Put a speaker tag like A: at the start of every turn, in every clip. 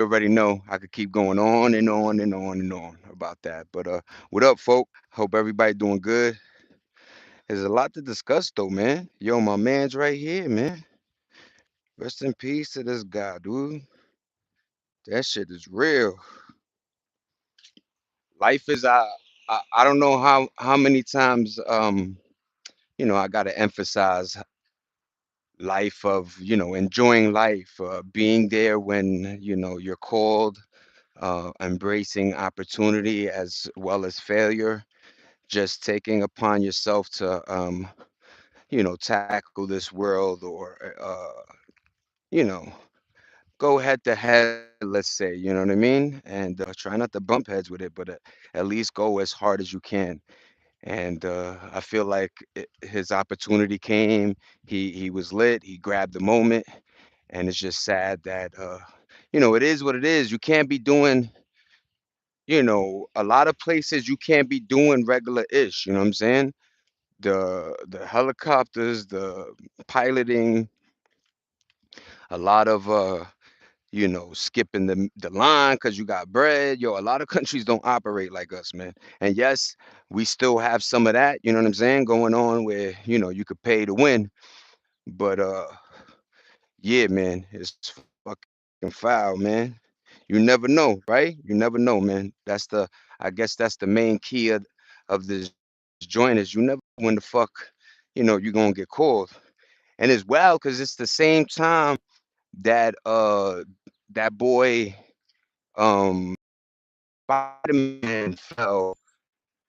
A: already know I could keep going on and on and on and on about that. But what up, folk? Hope everybody doing good. There's a lot to discuss though, man. Yo, my man's right here, man. Rest in peace to this guy, dude. That shit is real. Life is I don't know how many times I gotta emphasize life of enjoying life, being there when you're called, embracing opportunity as well as failure, just taking upon yourself to tackle this world or you know go head to head, let's say, you know what I mean, and try not to bump heads with it, but at least go as hard as you can. And I feel like his opportunity came. He was lit. He grabbed the moment, and it's just sad that it is what it is. You can't be doing, a lot of places you can't be doing regular ish. You know what I'm saying? The helicopters, the piloting, a lot of skipping the line because you got bread. Yo, a lot of countries don't operate like us, man. And yes, we still have some of that, you know what I'm saying, going on where, you could pay to win. But yeah, man, it's fucking foul, man. You never know, right? You never know, man. I guess that's the main key of this joint is you never know when the fuck, you're gonna get called. And it's wild because it's the same time that that boy Spider-Man fell,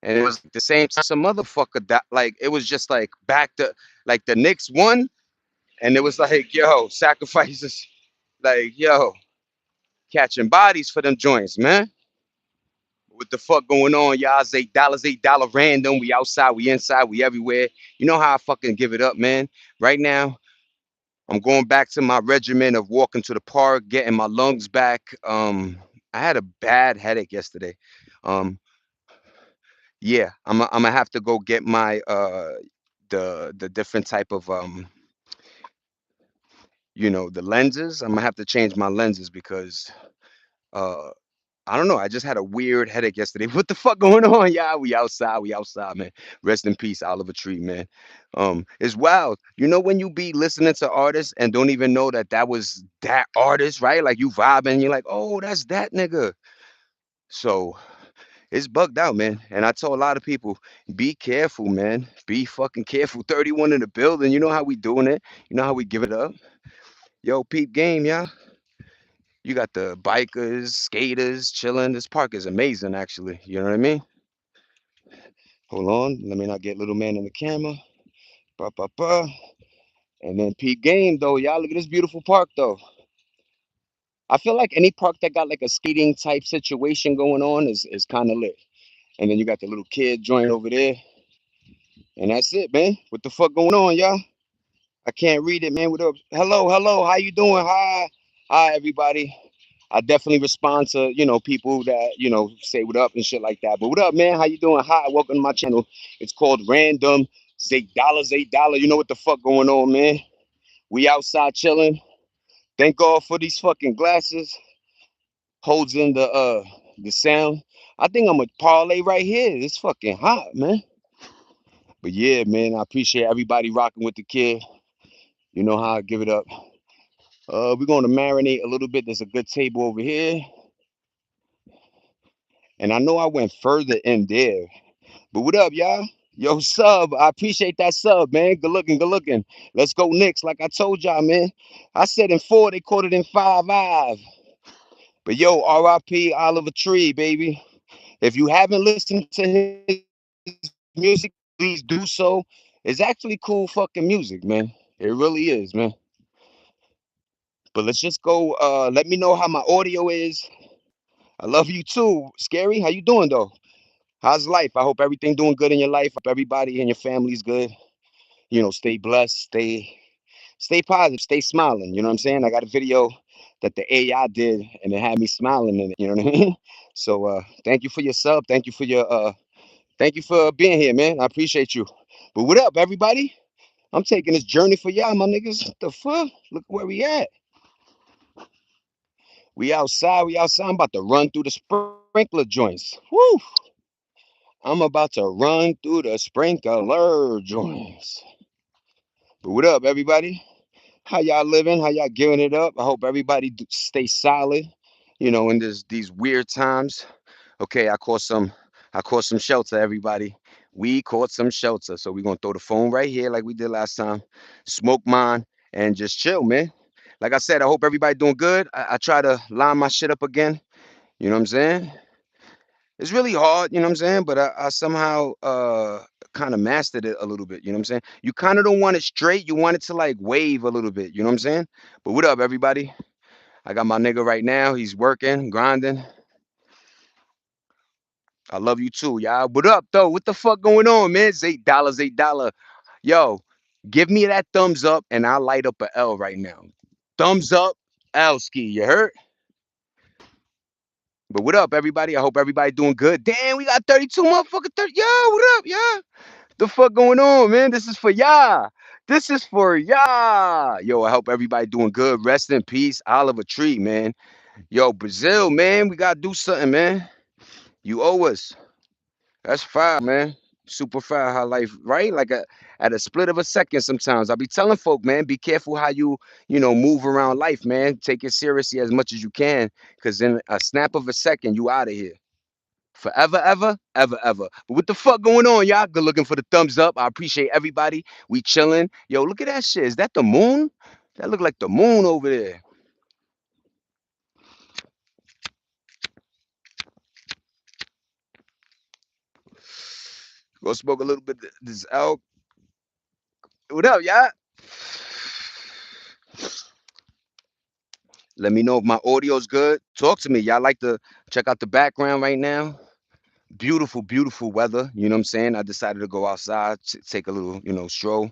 A: and it was like the same time some motherfucker that like it was just like back to like the Knicks won, and it was like yo sacrifices, like yo catching bodies for them joints, man. What the fuck going on, y'all? It's $8 random. We outside, we inside, we everywhere. You know how I fucking give it up, man. Right now, I'm going back to my regimen of walking to the park, getting my lungs back. I had a bad headache yesterday. Um, yeah, I'm gonna have to go get my the different type of the lenses. I'm gonna have to change my lenses because uh I don't know. I just had a weird headache yesterday. What the fuck going on? Yeah, we outside, man. Rest in peace, Oliver Tree, man. It's wild. You know when you be listening to artists and don't even know that that was that artist, right? Like you vibing, you're like, oh, that's that nigga. So it's bugged out, man. And I told a lot of people, be careful, man. Be fucking careful. 31 in the building. You know how we doing it. You know how we give it up. Yo, peep game, yeah. You got the bikers, skaters chilling. This park is amazing, actually. You know what I mean? Hold on. Let me not get little man in the camera. Ba, ba, ba. And then peep game, though. Y'all look at this beautiful park, though. I feel like any park that got like a skating type situation going on is kind of lit. And then you got the little kid joint over there. And that's it, man. What the fuck going on, y'all? I can't read it, man. What up? Hello, hello. How you doing? Hi, everybody. I definitely respond to people that say what up and shit like that. But what up, man? How you doing? Hi, welcome to my channel. It's called Random $8, $8. You know what the fuck going on, man? We outside chilling. Thank God for these fucking glasses. Holds in the sound. I think I'm a parlay right here. It's fucking hot, man. But yeah, man, I appreciate everybody rocking with the kid. You know how I give it up. We're going to marinate a little bit. There's a good table over here. And I know I went further in there. But what up, y'all? Yo, sub. I appreciate that sub, man. Good looking, good looking. Let's go Knicks. Like I told y'all, man. I said in four, they caught it in 5-5. But yo, RIP Oliver Tree, baby. If you haven't listened to his music, please do so. It's actually cool fucking music, man. It really is, man. But let's just go. Let me know how my audio is. I love you too. Scary, how you doing though? How's life? I hope everything doing good in your life. I hope everybody in your family's good. Stay blessed, stay positive, stay smiling. You know what I'm saying? I got a video that the AI did and it had me smiling in it. You know what I mean? So thank you for your sub. Thank you for being here, man. I appreciate you. But what up, everybody? I'm taking this journey for y'all, my niggas. What the fuck? Look where we at. We outside, we outside. I'm about to run through the sprinkler joints. Woo! I'm about to run through the sprinkler joints. But what up, everybody? How y'all living? How y'all giving it up? I hope everybody stay solid, in these weird times. Okay, I caught some shelter, everybody. We caught some shelter. So we're gonna throw the phone right here like we did last time. Smoke mine and just chill, man. Like I said, I hope everybody doing good. I try to line my shit up again. You know what I'm saying? It's really hard, you know what I'm saying? But I somehow kind of mastered it a little bit, you know what I'm saying? You kind of don't want it straight, you want it to like wave a little bit, you know what I'm saying? But what up, everybody? I got my nigga right now. He's working, grinding. I love you too, y'all. What up, though? What the fuck going on, man? It's $8, $8. Yo, give me that thumbs up and I'll light up a L right now. Thumbs up, L ski, you heard? But what up, everybody? I hope everybody doing good. Damn, we got 32 motherfucker 30. Yo, what up, y'all? The fuck going on, man? This is for y'all. This is for y'all. Yo, I hope everybody doing good. Rest in peace, Oliver Tree, man. Yo, Brazil, man, we gotta do something, man. You owe us. That's fire, man. Super fire how life, right? Like at a split of a second sometimes. I be telling folk, man, be careful how you move around life, man. Take it seriously as much as you can. Cause in a snap of a second, you out of here. Forever, ever, ever, ever. But what the fuck going on, y'all? Good looking for the thumbs up. I appreciate everybody. We chilling. Yo, look at that shit. Is that the moon? That look like the moon over there. Go smoke a little bit of this elk. What up, y'all? Let me know if my audio's good. Talk to me. Y'all like to check out the background right now? Beautiful, beautiful weather. You know what I'm saying? I decided to go outside, take a little, stroll.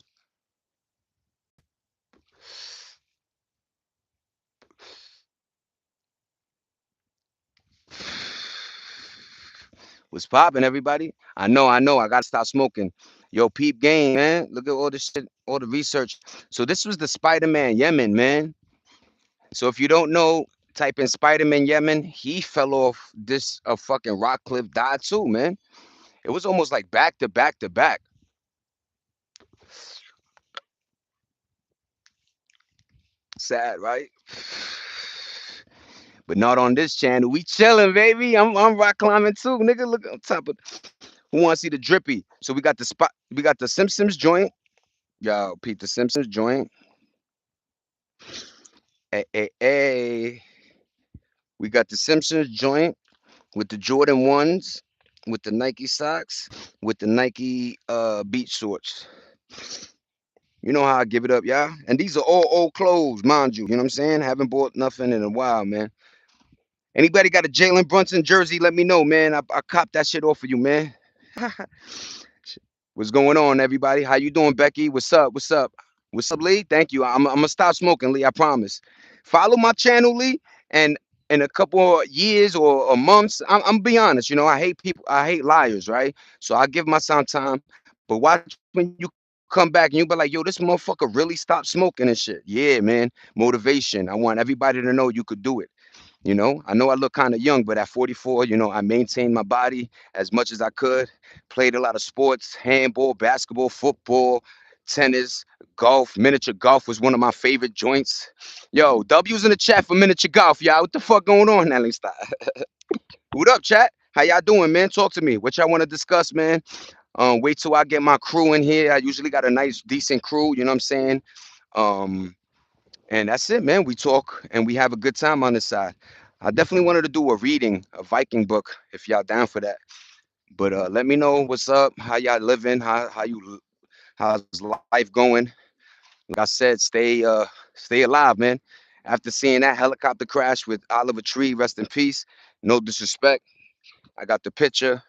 A: What's popping, everybody? I know. I gotta stop smoking. Yo, peep game, man. Look at all this shit, all the research. So this was the Spider-Man Yemen, man. So if you don't know, type in Spider-Man Yemen. He fell off this a fucking rock cliff, died too, man. It was almost like back to back to back. Sad, right? But not on this channel. We chilling, baby. I'm rock climbing too, nigga. Look on top of. Who wants to see the drippy? So we got the spot. We got the Simpsons joint. Yo, Pete, the Simpsons joint. Hey, hey, hey. We got the Simpsons joint with the Jordan ones, with the Nike socks, with the Nike beach shorts. You know how I give it up, y'all. And these are all old clothes, mind you. You know what I'm saying? Haven't bought nothing in a while, man. Anybody got a Jalen Brunson jersey? Let me know, man. I copped that shit off of you, man. What's going on, everybody? How you doing, Becky? What's up? What's up? What's up, Lee? Thank you. I'm gonna stop smoking, Lee. I promise. Follow my channel, Lee, and in a couple of years or months, I'm be honest. I hate people. I hate liars, right? So I give my son time. But watch when you come back and you be like, yo, this motherfucker really stopped smoking and shit. Yeah, man. Motivation. I want everybody to know you could do it. I know I look kind of young, but at 44, I maintained my body as much as I could. Played a lot of sports, handball, basketball, football, tennis, golf. Miniature golf was one of my favorite joints. Yo, W's in the chat for miniature golf, y'all. What the fuck going on, Nelly style? What up, chat? How y'all doing, man? Talk to me. What y'all want to discuss, man? Wait till I get my crew in here. I usually got a nice, decent crew. You know what I'm saying? Um, and that's it, man. We talk and we have a good time on this side. I definitely wanted to do a reading, a Viking book, if y'all down for that. But let me know what's up, how y'all living, how's life going. Like I said, stay alive, man. After seeing that helicopter crash with Oliver Tree, rest in peace. No disrespect. I got the picture.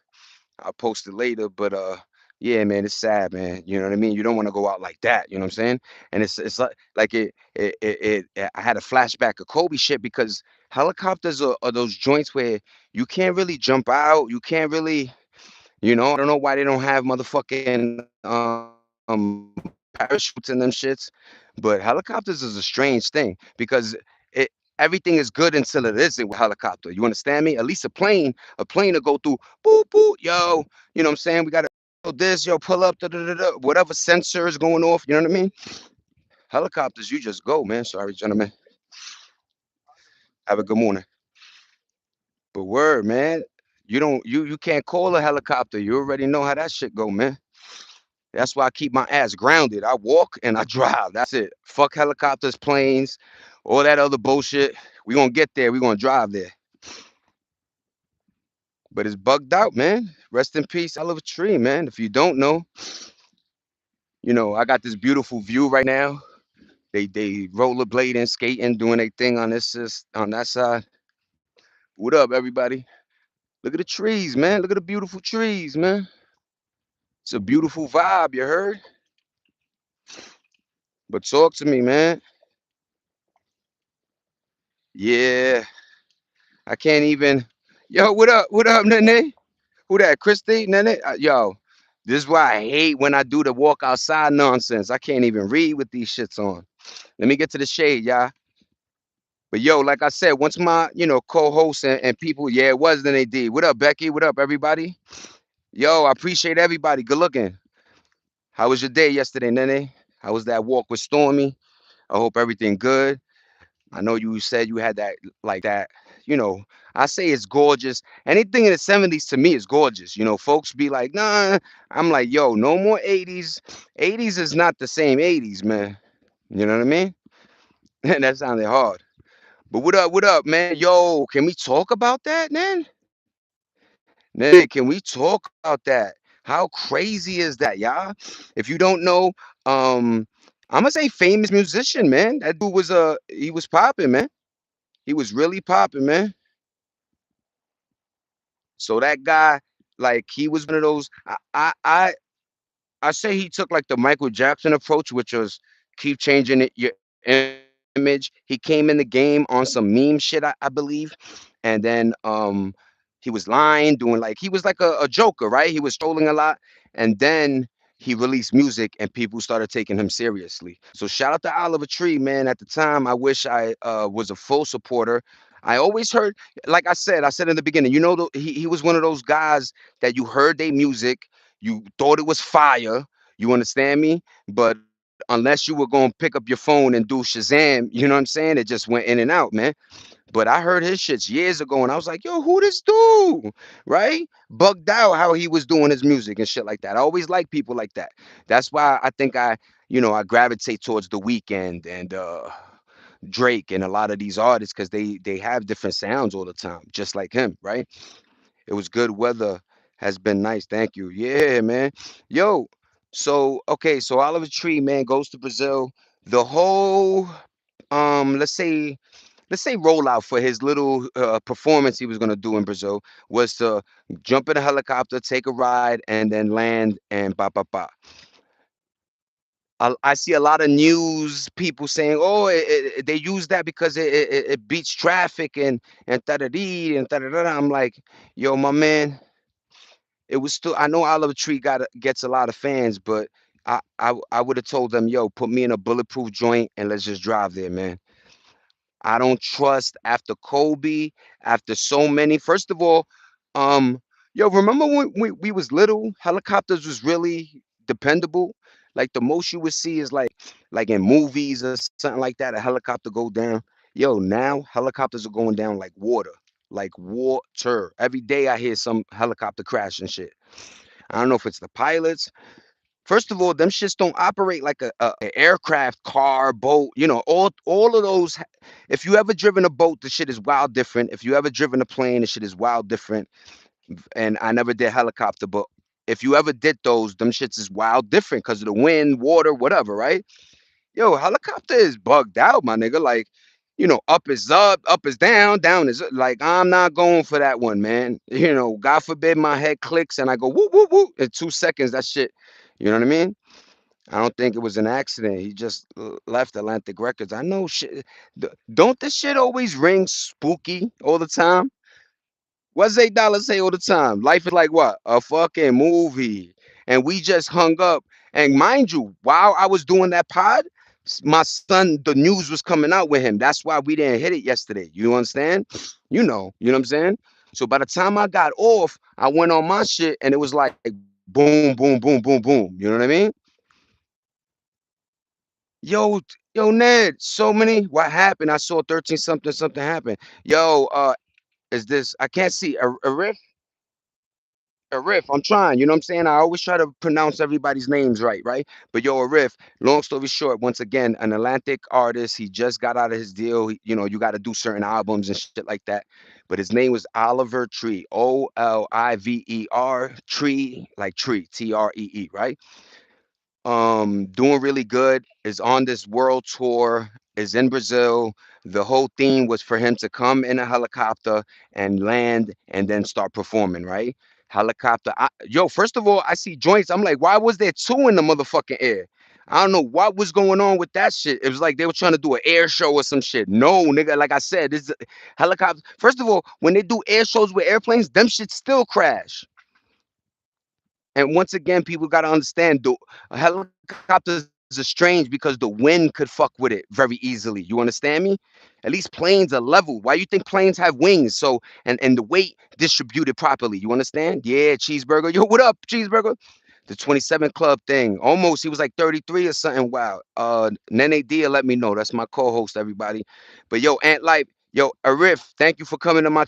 A: I'll post it later. But yeah, man, it's sad, man. You know what I mean? You don't want to go out like that. You know what I'm saying? And it's like I had a flashback of Kobe shit because helicopters are those joints where you can't really jump out. You can't really, I don't know why they don't have motherfucking parachutes in them shits. But helicopters is a strange thing because it everything is good until it isn't with helicopter. You understand me? At least a plane to go through, boop, boop, yo. You know what I'm saying? We got to this, yo, pull up, da, da, da, da, whatever sensor is going off. You know what I mean? Helicopters, you just go, man. Sorry, gentlemen. Have a good morning. But word, man, you can't call a helicopter. You already know how that shit go, man. That's why I keep my ass grounded. I walk and I drive. That's it. Fuck helicopters, planes, all that other bullshit. We gonna get there. We gonna drive there. But it's bugged out, man. Rest in peace, Oliver Tree, man. If you don't know, I got this beautiful view right now. They rollerblading, skating, doing their thing on on that side. What up, everybody? Look at the trees, man. Look at the beautiful trees, man. It's a beautiful vibe, you heard? But talk to me, man. Yeah, I can't even. Yo, what up? What up, Nene? Who that? Christy? Nene? Yo, this is why I hate when I do the walk outside nonsense. I can't even read with these shits on. Let me get to the shade, y'all. But yo, like I said, once my, co-hosts and people, yeah, it was Nene D. What up, Becky? What up, everybody? Yo, I appreciate everybody. Good looking. How was your day yesterday, Nene? How was that walk with Stormy? I hope everything good. I know you said you had that like that, you know. I say it's gorgeous. Anything in the 70s to me is gorgeous. Folks be like, nah. I'm like, yo, no more 80s. 80s is not the same 80s, man. You know what I mean? That sounded hard. But what up, man? Yo, can we talk about that, man? Man, can we talk about that? How crazy is that, y'all? If you don't know, um, I'm gonna say famous musician, man. That dude was he was popping, man. He was really popping, man. So that guy, like, he was one of those. I say he took like the Michael Jackson approach, which was keep changing your image. He came in the game on some meme shit, I believe, and then he was lying, doing like he was like a joker, right? He was trolling a lot, and then he released music, and people started taking him seriously. So shout out to Oliver Tree, man. At the time, I wish I was a full supporter. I always heard, like I said in the beginning, he was one of those guys that you heard their music, you thought it was fire. You understand me? But unless you were gonna pick up your phone and do Shazam, you know what I'm saying? It just went in and out, man. But I heard his shits years ago, and I was like, yo, who this dude? Right? Bugged out how he was doing his music and shit like that. I always like people like that. That's why I think I gravitate towards the Weeknd and Drake and a lot of these artists because they have different sounds all the time, just like him, right? It was good weather. Has been nice. Thank you. Yeah, man. Yo, so okay, so Oliver Tree, man, goes to Brazil. The whole let's say rollout for his little performance he was gonna do in Brazil was to jump in a helicopter, take a ride, and then land and ba ba ba. I see a lot of news people saying, "Oh, they use that because it beats traffic and da da dee and da da da." I'm like, "Yo, my man, it was still. I know Oliver Tree gets a lot of fans, but I would have told them, yo, put me in a bulletproof joint and let's just drive there, man. I don't trust after Kobe, after so many. First of all, um, yo, remember when we was little, helicopters was really dependable. Like the most you would see is like in movies or something like that, a helicopter go down. Yo, now helicopters are going down like water. Like water. Every day I hear some helicopter crash and shit. I don't know if it's the pilots. First of all, them shits don't operate like a aircraft, car, boat. All of those. If you ever driven a boat, the shit is wild different. If you ever driven a plane, the shit is wild different. And I never did helicopter, but if you ever did those, them shits is wild different because of the wind, water, whatever, right? Yo, helicopter is bugged out, my nigga. Like, up is down, down is like I'm not going for that one, man. God forbid my head clicks and I go whoop whoop whoop in 2 seconds. That shit, you know what I mean? I don't think it was an accident. He just left Atlantic Records. I know shit. Don't this shit always ring spooky all the time? What Zay Dollar say all the time? Life is like what? A fucking movie. And we just hung up. And mind you, while I was doing that pod. My son, the news was coming out with him. That's why we didn't hit it yesterday. You understand? You know what I'm saying? So by the time I got off, I went on my shit and it was like boom, boom, boom, boom, boom. You know what I mean? Yo, Ned, so many. What happened? I saw 13 something, something happened. Yo, is this? I can't see a riff. A riff. I'm trying. You know what I'm saying? I always try to pronounce everybody's names right, right? But yo, a riff. Long story short, once again, an Atlantic artist. He just got out of his deal. You know, you got to do certain albums and shit like that. But his name was Oliver Tree. Oliver Tree, like tree. Tree, right? Doing really good, is on this world tour, is in Brazil. The whole theme was for him to come in a helicopter and land and then start performing, right? Helicopter. Yo, first of all, I see joints. I'm like, why was there two in the motherfucking air? I don't know what was going on with that shit. It was like they were trying to do an air show or some shit. No, nigga, like I said, this is helicopter. First of all, when they do air shows with airplanes, them shit still crash. And once again, people got to understand helicopters are strange because the wind could fuck with it very easily. You understand me? At least planes are level. Why you think planes have wings? So and the weight distributed properly. You understand? Yeah, cheeseburger. Yo, what up, cheeseburger? The 27 Club thing. Almost. He was like 33 or something. Wow. Nene Dia let me know. That's my co-host, everybody. But yo, Ant Life, yo, Arif, thank you for coming to my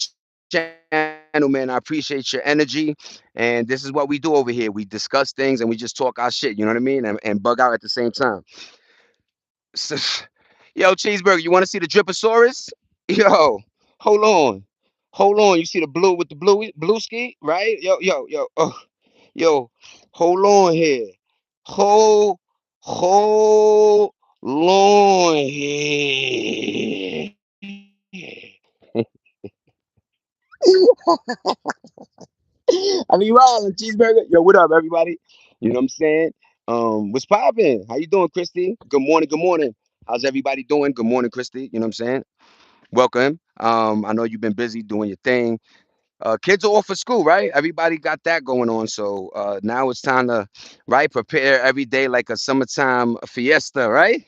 A: channel, man. I appreciate your energy. And this is what we do over here. We discuss things and we just talk our shit, you know what I mean? And bug out at the same time. So, yo, cheeseburger, you want to see the Driposaurus? Yo, hold on. Hold on. You see the blue with the blue ski, right? Yo. Oh, yo, hold on here. Hold, hold on here. I mean, Rollin, cheeseburger. Yo, what up, everybody? You know what I'm saying? What's poppin'? How you doing, Christy? Good morning. Good morning. How's everybody doing? Good morning, Christy. You know what I'm saying? Welcome. I know you've been busy doing your thing. Kids are off for school, right? Everybody got that going on. So now it's time to, right, prepare every day like a summertime fiesta, right?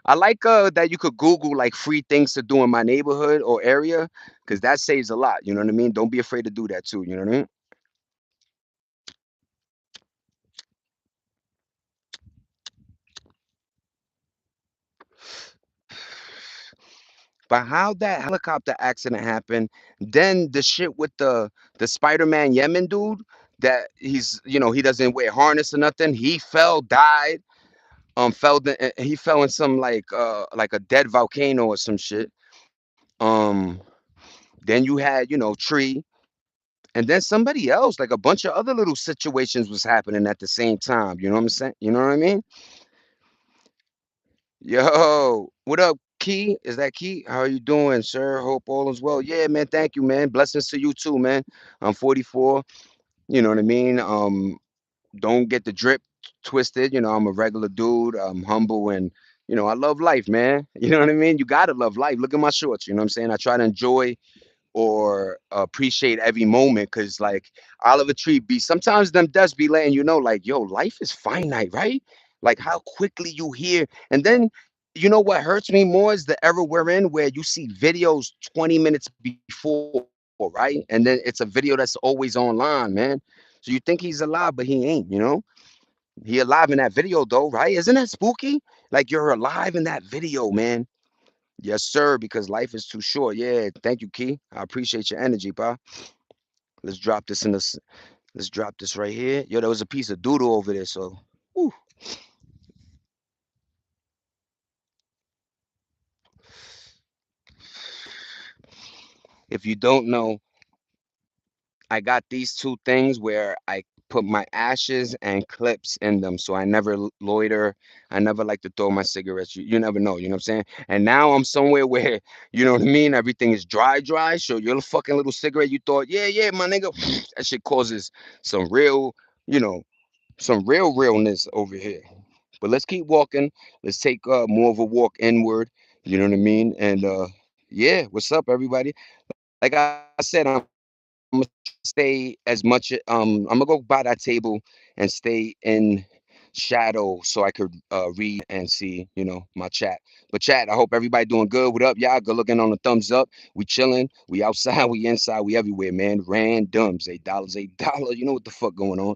A: I like that you could Google like free things to do in my neighborhood or area, because that saves a lot. You know what I mean? Don't be afraid to do that too. You know what I mean? But how that helicopter accident happened, then the shit with the Spider-Man Yemen dude, that he doesn't wear harness or nothing. He fell, died, he fell in some like a dead volcano or some shit. Um, then you had, Tree, and then somebody else, like a bunch of other little situations was happening at the same time. You know what I'm saying? You know what I mean? Yo, what up, Key? Is that Key? How are you doing, sir? Hope all is well. Yeah, man. Thank you, man. Blessings to you too, man. I'm 44. You know what I mean? Don't get the drip twisted. I'm a regular dude. I'm humble and I love life, man. You know what I mean? You gotta love life. Look at my shorts. You know what I'm saying? I try to enjoy or appreciate every moment, because like Oliver Tree be sometimes them does be letting you know like, yo, life is finite, right? Like how quickly you hear. And then what hurts me more is the era we're in where you see videos 20 minutes before, right? And then it's a video that's always online, man. So you think he's alive, but he ain't. He alive in that video though, right? Isn't that spooky? Like you're alive in that video, man. Yes, sir, because life is too short. Yeah, thank you, Key. I appreciate your energy, pa. Let's drop this in this. Let's drop this right here. Yo, there was a piece of doodle over there, so whew. If you don't know, I got these two things where I put my ashes and clips in them, so I never loiter. I never like to throw my cigarettes. You never know, you know what I'm saying? And now I'm somewhere where, you know what I mean? Everything is dry, dry. So your fucking little cigarette, you thought, yeah, my nigga, that shit causes some real, you know, some real realness over here. But let's keep walking. Let's take more of a walk inward. You know what I mean? And yeah, what's up, everybody? Like I said, I'm gonna stay as much. I'm gonna go by that table and stay in shadow so I could read and see, my chat. But chat, I hope everybody doing good. What up, y'all? Good looking on the thumbs up. We chilling. We outside. We inside. We everywhere, man. Randoms. $8. $8. You know what the fuck going on?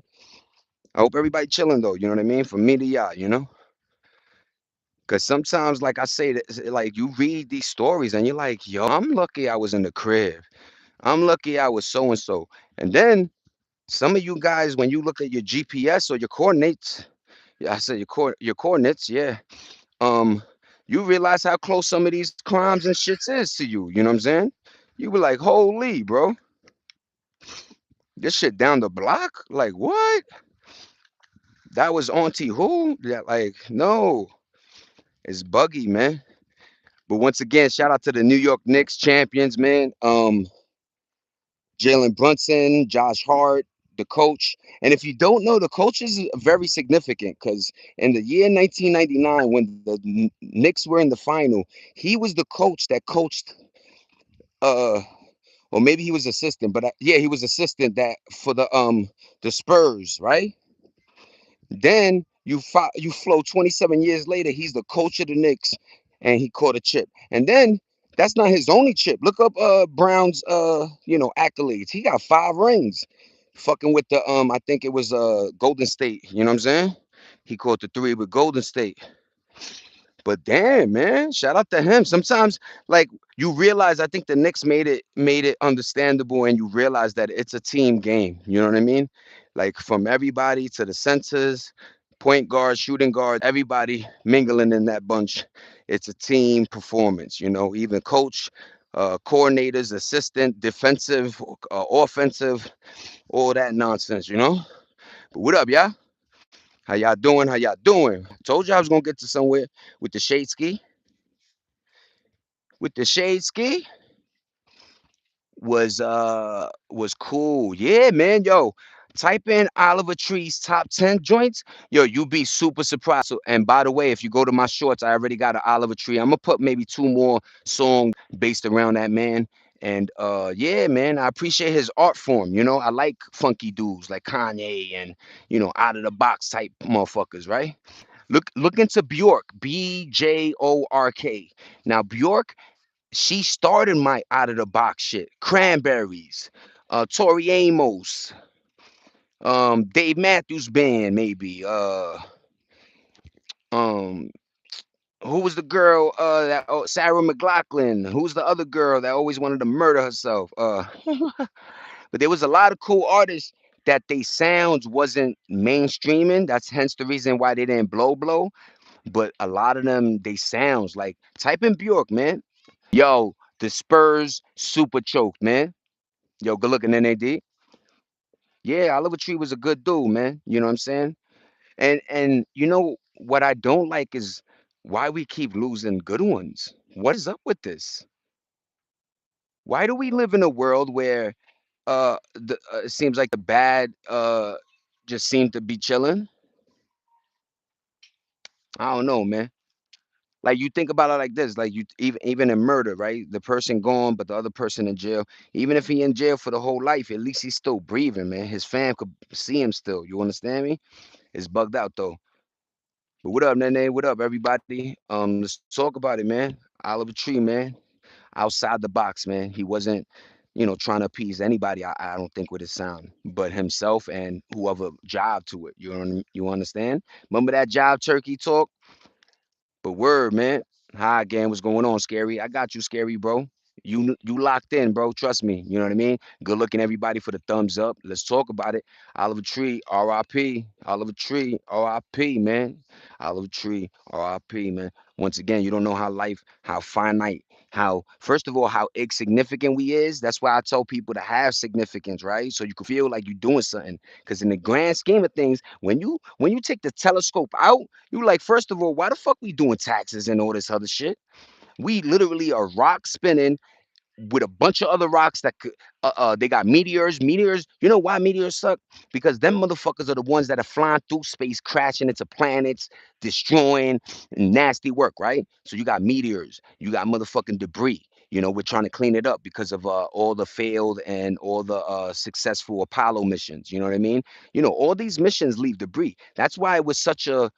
A: I hope everybody chilling though. You know what I mean? From me to y'all. Because sometimes, like I say, like you read these stories and you're like, yo, I'm lucky I was in the crib. I'm lucky I was so and so. And then some of you guys, when you look at your GPS or your coordinates, yeah, I said your coordinates, yeah. Um, you realize how close some of these crimes and shits is to you. You know what I'm saying? You be like, holy, bro, this shit down the block? Like what? That was Auntie who? Yeah, like, no, it's buggy, man. But once again, shout out to the New York Knicks champions, man. Jalen Brunson, Josh Hart, the coach. And if you don't know, the coach is very significant because in the year 1999, when the Knicks were in the final, he was the coach that coached, uh, or maybe he was assistant, but yeah, he was assistant that for the Spurs, right? Then you flow 27 years later, he's the coach of the Knicks and he caught a chip. And then that's not his only chip. Look up Brown's accolades. He got 5 rings. Fucking with the I think it was Golden State, you know what I'm saying? He caught the 3 with Golden State. But damn, man, shout out to him. Sometimes, like you realize, I think the Knicks made it understandable, and you realize that it's a team game. You know what I mean? Like from everybody to the centers, point guards, shooting guards, everybody mingling in that bunch. It's a team performance. Even coach, coordinators, assistant, defensive, offensive, all that nonsense. But what up, y'all? How y'all doing? How y'all doing? Told you I was gonna get to somewhere with the shade ski. With the shade ski was cool. Yeah, man. Yo, type in Oliver Tree's top 10 joints. Yo, you be super surprised. So, and by the way, if you go to my shorts, I already got an Oliver Tree. I'm gonna put maybe 2 more songs based around that man. And yeah, man, I appreciate his art form. I like funky dudes like Kanye and out of the box type motherfuckers, right? Look into Bjork, Bjork. Now Bjork, she started my out of the box shit. Cranberries, Tori Amos, Dave Matthews Band, maybe. Um, who was the girl? Sarah McLachlan. Who's the other girl that always wanted to murder herself? But there was a lot of cool artists that they sounds wasn't mainstreaming. That's hence the reason why they didn't blow. But a lot of them, they sounds like type in Bjork, man. Yo, the Spurs super choked, man. Yo, good looking NAD. Yeah, Oliver Tree was a good dude, man. You know what I'm saying? And what I don't like is why we keep losing good ones. What is up with this? Why do we live in a world where it seems like the bad just seem to be chilling? I don't know, man. Like you think about it like this, like you even in murder, right? The person gone, but the other person in jail. Even if he in jail for the whole life, at least he's still breathing, man. His fam could see him still. You understand me? It's bugged out though. But what up, Nene? What up, everybody? Let's talk about it, man. Oliver Tree, man. Outside the box, man. He wasn't, trying to appease anybody. I don't think with his sound, but himself and whoever job to it. You understand? Remember that job turkey talk? But word, man. Hi again. What's going on, Scary? I got you, Scary, bro. You locked in, bro. Trust me. You know what I mean? Good looking everybody for the thumbs up. Let's talk about it. Oliver Tree, R.I.P. Oliver Tree, R.I.P. Man. Oliver Tree, R.I.P. Man. Once again, you don't know how finite, how first of all, how insignificant we is. That's why I tell people to have significance, right? So you can feel like you're doing something. Because in the grand scheme of things, when you take the telescope out, you like, first of all, why the fuck we doing taxes and all this other shit? We literally are rock spinning with a bunch of other rocks that could, they got meteors. Meteors, you know why meteors suck? Because them motherfuckers are the ones that are flying through space, crashing into planets, destroying, nasty work, right? So you got meteors, you got motherfucking debris. We're trying to clean it up because of all the failed and all the successful Apollo missions. You know what I mean? All these missions leave debris. That's why it was such a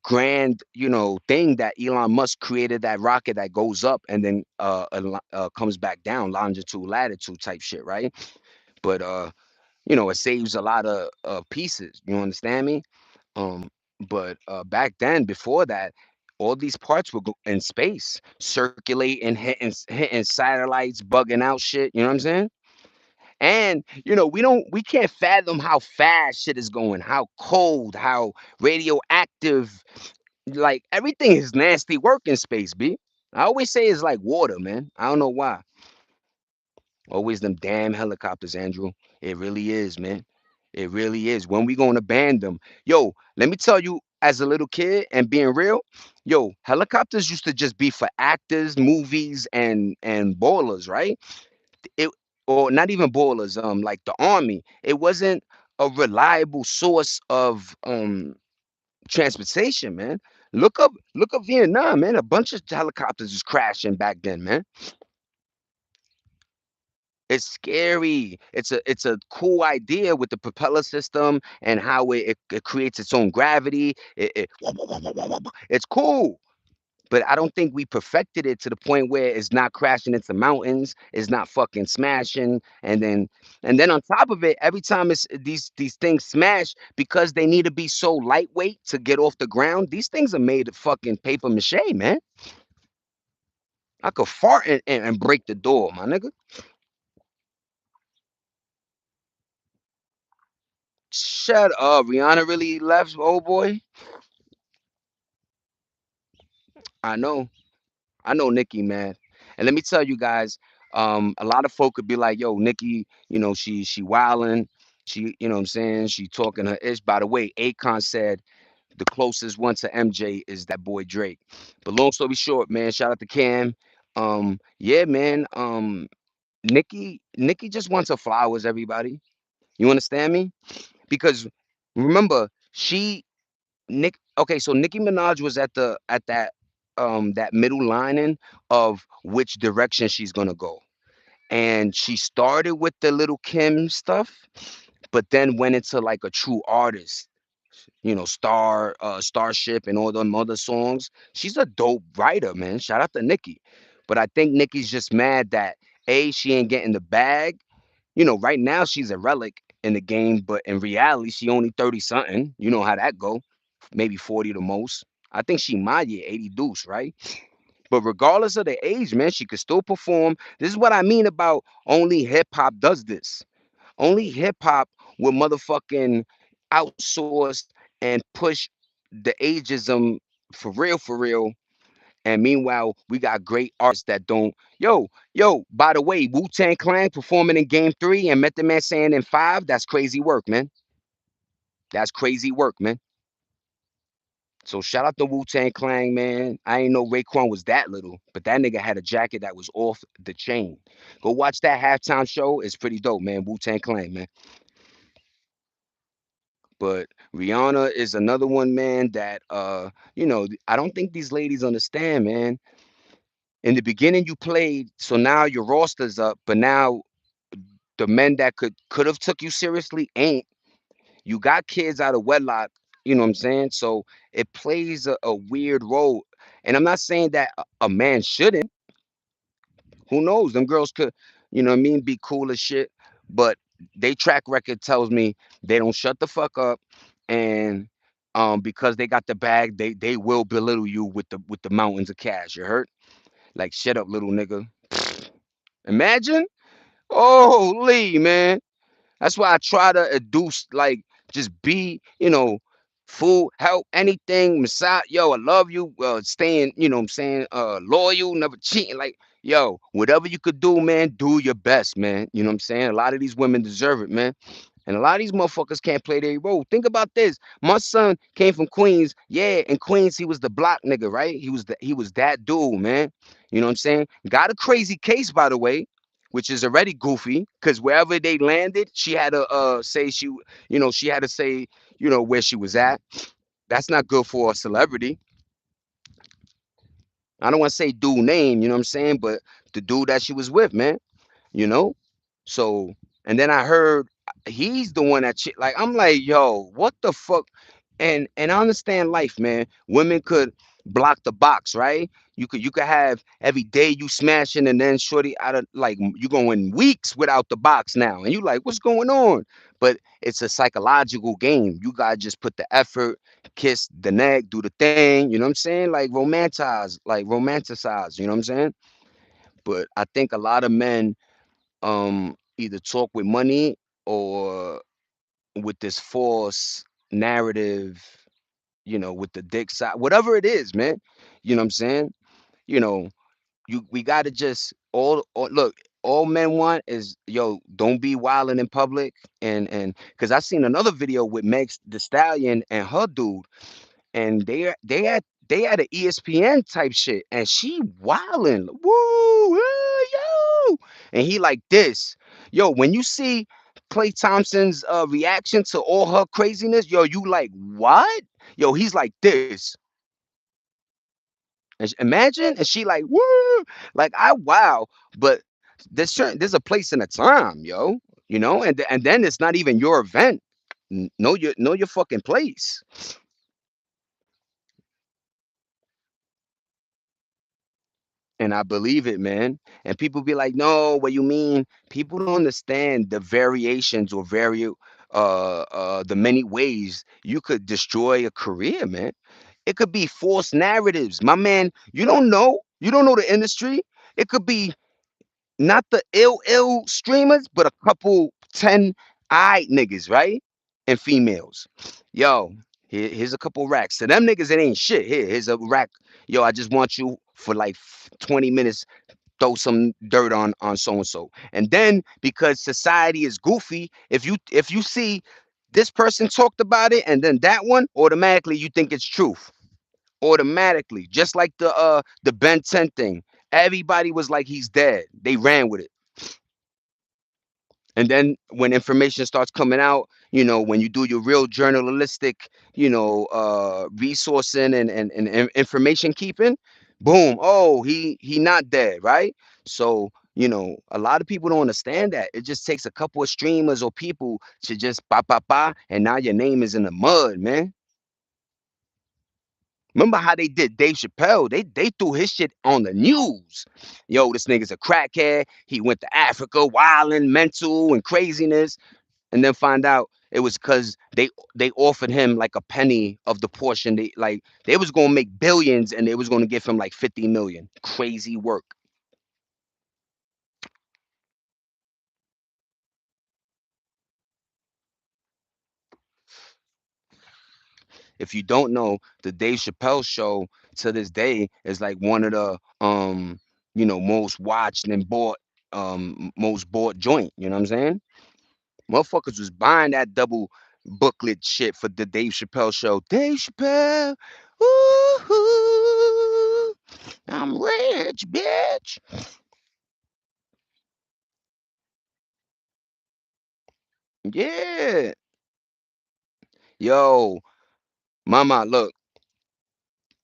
A: grand thing that Elon Musk created that rocket that goes up and then comes back down, longitude latitude type shit, right? But it saves a lot of pieces. You understand me? Um, but back then, before that, all these parts were in space, circulating, hitting satellites, bugging out shit. You know what I'm saying? And we can't fathom how fast shit is going, how cold, how radioactive. Like everything is nasty work in space, B. I always say it's like water, man. I don't know why. Always them damn helicopters, Andrew. It really is, man. It really is. When we gonna ban them? Yo, let me tell you, as a little kid and being real, yo, helicopters used to just be for actors, movies, and ballers, right? It or not even ballers, like the army. It wasn't a reliable source of transportation, man. Look up Vietnam, man. A bunch of helicopters was crashing back then, man. It's scary. It's a cool idea with the propeller system and how it creates its own gravity. It's cool, but I don't think we perfected it to the point where it's not crashing into mountains, it's not fucking smashing, and then on top of it, every time these things smash because they need to be so lightweight to get off the ground. These things are made of fucking paper mache, man. I could fart and break the door, my nigga. Shut up. Rihanna really left, old boy. I know. I know Nikki, man. And let me tell you guys, a lot of folk could be like, yo, Nikki, she wilding. She, you know what I'm saying? She talking her ish. By the way, Akon said the closest one to MJ is that boy Drake. But long story short, man, shout out to Cam. Yeah, man. Nikki just wants her flowers, everybody. You understand me? Because remember, so Nicki Minaj was at that middle lining of which direction she's gonna go. And she started with the little Kim stuff, but then went into like a true artist, Starship and all them other songs. She's a dope writer, man. Shout out to Nicki. But I think Nicki's just mad that she ain't getting the bag. Right now she's a relic in the game, but in reality, she only 30 something. You know how that go. Maybe 40 the most. I think she my year, 80 deuce, right? But regardless of the age, man, she could still perform. This is what I mean about only hip hop does this. Only hip hop will motherfucking outsource and push the ageism for real. And meanwhile, we got great artists that don't. Yo, by the way, Wu Tang Clan performing in game three and Method Man saying in five, that's crazy work, man. That's crazy work, man. So shout out to Wu Tang Clan, man. I ain't know Raekwon was that little, but that nigga had a jacket that was off the chain. Go watch that halftime show. It's pretty dope, man. Wu Tang Clan, man. But Rihanna is another one, man, that I don't think these ladies understand, man. In the beginning you played, so now your roster's up, but now the men that could have took you seriously ain't. You got kids out of wedlock, you know what I'm saying? So it plays a weird role. And I'm not saying that a man shouldn't. Who knows? Them girls could, you know what I mean, be cool as shit. But they track record tells me they don't shut the fuck up. And because they got the bag, they will belittle you with the mountains of cash. You heard? Like shut up, little nigga. Imagine? Holy man. That's why I try to educe, like, just be, food, help, anything, massage. Yo, I love you. Staying, you know what I'm saying, loyal, never cheating. Like, yo, whatever you could do, man, do your best, man. You know what I'm saying? A lot of these women deserve it, man. And a lot of these motherfuckers can't play their role. Think about this. My son came from Queens. Yeah, in Queens, he was the block nigga, right? He was that dude, man. You know what I'm saying? Got a crazy case, by the way, which is already goofy, because wherever they landed, she had to say she had to say, where she was at. That's not good for a celebrity. I don't want to say dude name, you know what I'm saying? But the dude that she was with, man, you know? So, and then I heard he's the one that like I'm like, yo, what the fuck? And I understand life, man. Women could block the box, right? You could have every day you smashing and then shorty out of like you going weeks without the box now. And you like, what's going on? But it's a psychological game. You gotta just put the effort, kiss the neck, do the thing, you know what I'm saying? Like romanticize, you know what I'm saying? But I think a lot of men either talk with money or with this false narrative, with the dick side, whatever it is, man. You know what I'm saying? You know, we gotta just all look. All men want is yo, don't be wilding in public, and because I seen another video with Meg the Stallion and her dude, and they had an ESPN type shit, and she wildin', woo, yo, and he like this, yo. When you see Clay Thompson's reaction to all her craziness, yo, you like what? Yo, he's like this, and imagine, and she like woo, like I wow, but there's a place and a time, yo, and then it's not even your event. Know your fucking place. And I believe it, man. And people be like, "No, what you mean?" People don't understand the variations or the many ways you could destroy a career, man. It could be false narratives, my man. You don't know. You don't know the industry. It could be not the ill streamers, but a couple 10 eyed niggas, right? And females. Yo, here's a couple racks. To them niggas, it ain't shit. Here's a rack. Yo, I just want you for like 20 minutes, throw some dirt on so and so. And then because society is goofy, if you see this person talked about it and then that one, automatically you think it's truth. Automatically. Just like the Ben 10 thing. Everybody was like he's dead. They ran with it. And then when information starts coming out, when you do your real journalistic, resourcing and information keeping, boom, oh, he not dead, right? So, a lot of people don't understand that. It just takes a couple of streamers or people to just ba, and now your name is in the mud, man. Remember how they did Dave Chappelle? They threw his shit on the news. Yo, this nigga's a crackhead. He went to Africa, wilding, mental, and craziness, and then find out it was because they offered him like a penny of the portion. They was gonna make billions, and they was gonna give him like 50 million. Crazy work. If you don't know, the Dave Chappelle show to this day is like one of the most watched and bought most bought joint. You know what I'm saying? Motherfuckers was buying that double booklet shit for the Dave Chappelle show. Dave Chappelle, ooh, I'm rich, bitch. Yeah. Yo, mama, look,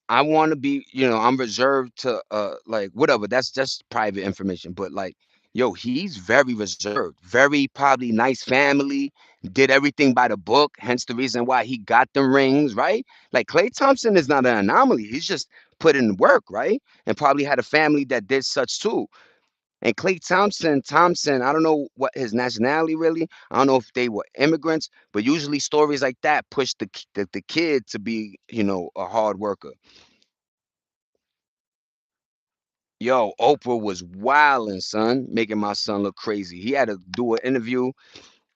A: I want to be, I'm reserved to like whatever. That's just private information. But like, yo, he's very reserved, very probably nice family, did everything by the book, hence the reason why he got the rings, right? Like Clay Thompson is not an anomaly. He's just put in work, right? And probably had a family that did such too. And Clay Thompson, I don't know what his nationality really. I don't know if they were immigrants, but usually stories like that push the kid to be, a hard worker. Yo, Oprah was wilding, son, making my son look crazy. He had to do an interview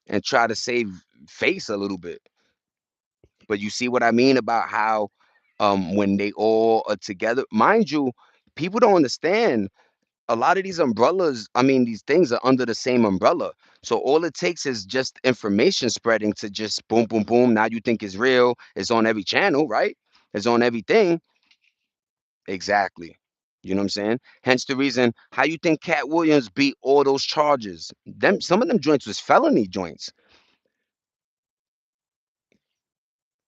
A: and try to save face a little bit. But you see what I mean about how when they all are together, mind you, people don't understand a lot of these umbrellas, I mean, these things are under the same umbrella. So all it takes is just information spreading to just boom, boom, boom. Now you think it's real. It's on every channel, right? It's on everything. Exactly. You know what I'm saying? Hence the reason how you think Cat Williams beat all those charges. Some of them joints was felony joints.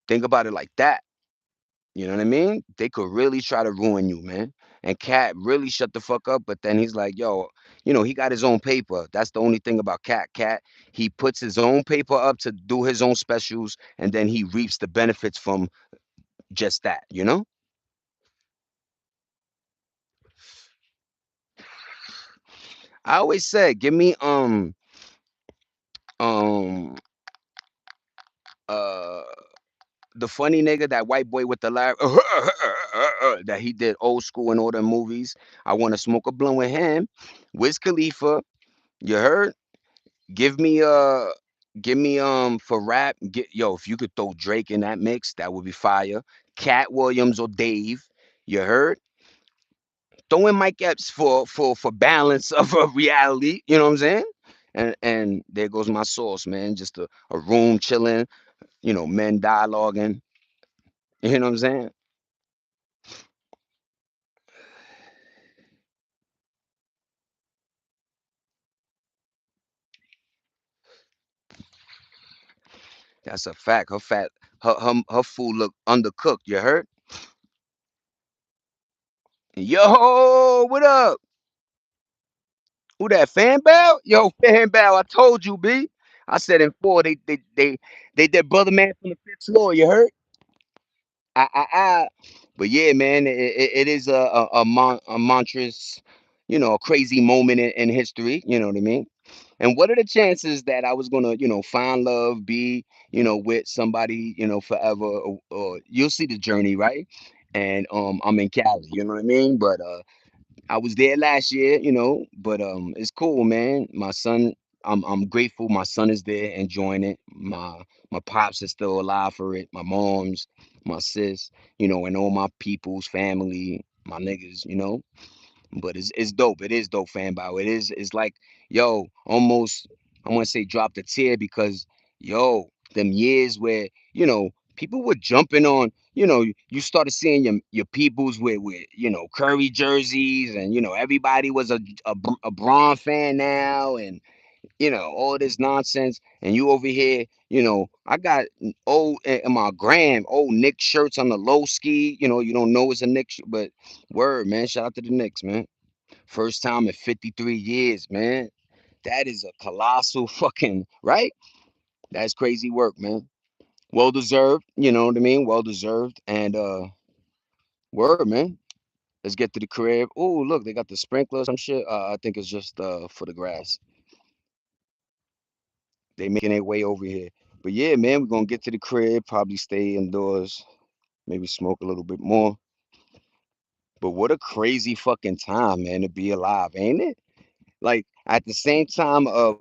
A: Think about it like that. You know what I mean? They could really try to ruin you, man. And Cat really shut the fuck up. But then he's like, yo, he got his own paper. That's the only thing about Cat. Cat, he puts his own paper up to do his own specials, and then he reaps the benefits from just that. I always said, give me um uh the funny nigga, that white boy with the laugh that he did old school in all the movies. I want to smoke a blunt with him. Wiz Khalifa, you heard? Give me for rap, if you could throw Drake in that mix, that would be fire. Cat Williams or Dave, you heard? Throw in Mike Epps for balance of a reality, you know what I'm saying? And there goes my sauce, man. Just a room chilling, men dialoguing, you know what I'm saying? That's a fact. Her food look undercooked, you heard? Yo, what up? Who that, Fan Bell? Yo, Fan Bell, I told you, B. I said in four, they did Brother Man from the fifth floor, you heard? I. But yeah, man, it is a monstrous, a crazy moment in history. You know what I mean? And what are the chances that I was gonna, find love, be, with somebody, forever? Or you'll see the journey, right? And I'm in Cali. You know what I mean? But I was there last year, but it's cool, man. My son, I'm grateful my son is there enjoying it. My pops is still alive for it. My mom's, my sis, and all my people's family, my niggas. But it's dope. It is dope, fan bow. It's like, yo, almost I want to say drop the tear because yo, them years where, people were jumping on, you started seeing your peoples with Curry jerseys, and everybody was a Braun fan now, and all this nonsense, and you over here, I got old in my gram old Knicks shirts on the low ski, you don't know it's a Knicks, but word, man, shout out to the Knicks, man. First time in 53 years, man. That is a colossal fucking, right? That's crazy work, man. Well deserved, you know what I mean? Well deserved. And word, man. Let's get to the crib. Oh, look, they got the sprinkler, some shit. I think it's just for the grass. They making their way over here. But yeah, man, we're gonna get to the crib, probably stay indoors, maybe smoke a little bit more. But what a crazy fucking time, man, to be alive, ain't it? Like at the same time of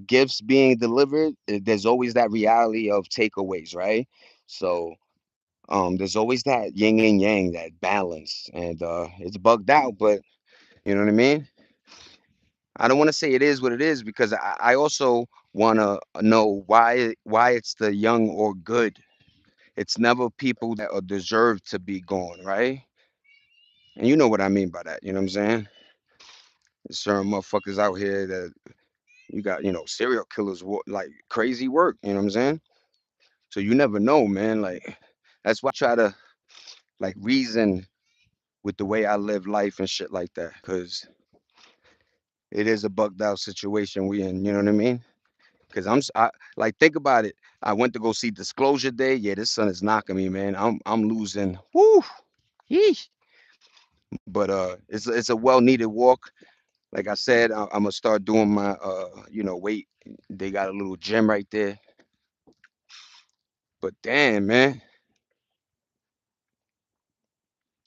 A: gifts being delivered, there's always that reality of takeaways, right? So there's always that yin and yang, that balance, and it's bugged out, but you know what I mean. I don't want to say it is what it is because I also want to know why it's the young or good. It's never people that are deserve to be gone, right? And you know what I mean by that. You know what I'm saying? There's certain motherfuckers out here that you got, serial killers, like crazy work. You know what I'm saying? So you never know, man. Like that's why I try to like reason with the way I live life and shit like that, because it is a bugged out situation we in. You know what I mean? Because like think about it. I went to go see Disclosure Day. Yeah, this sun is knocking me, man. I'm losing. Woo. Yeesh. But it's a well needed walk. Like I said, I'm gonna start doing my weight. They got a little gym right there. But damn, man.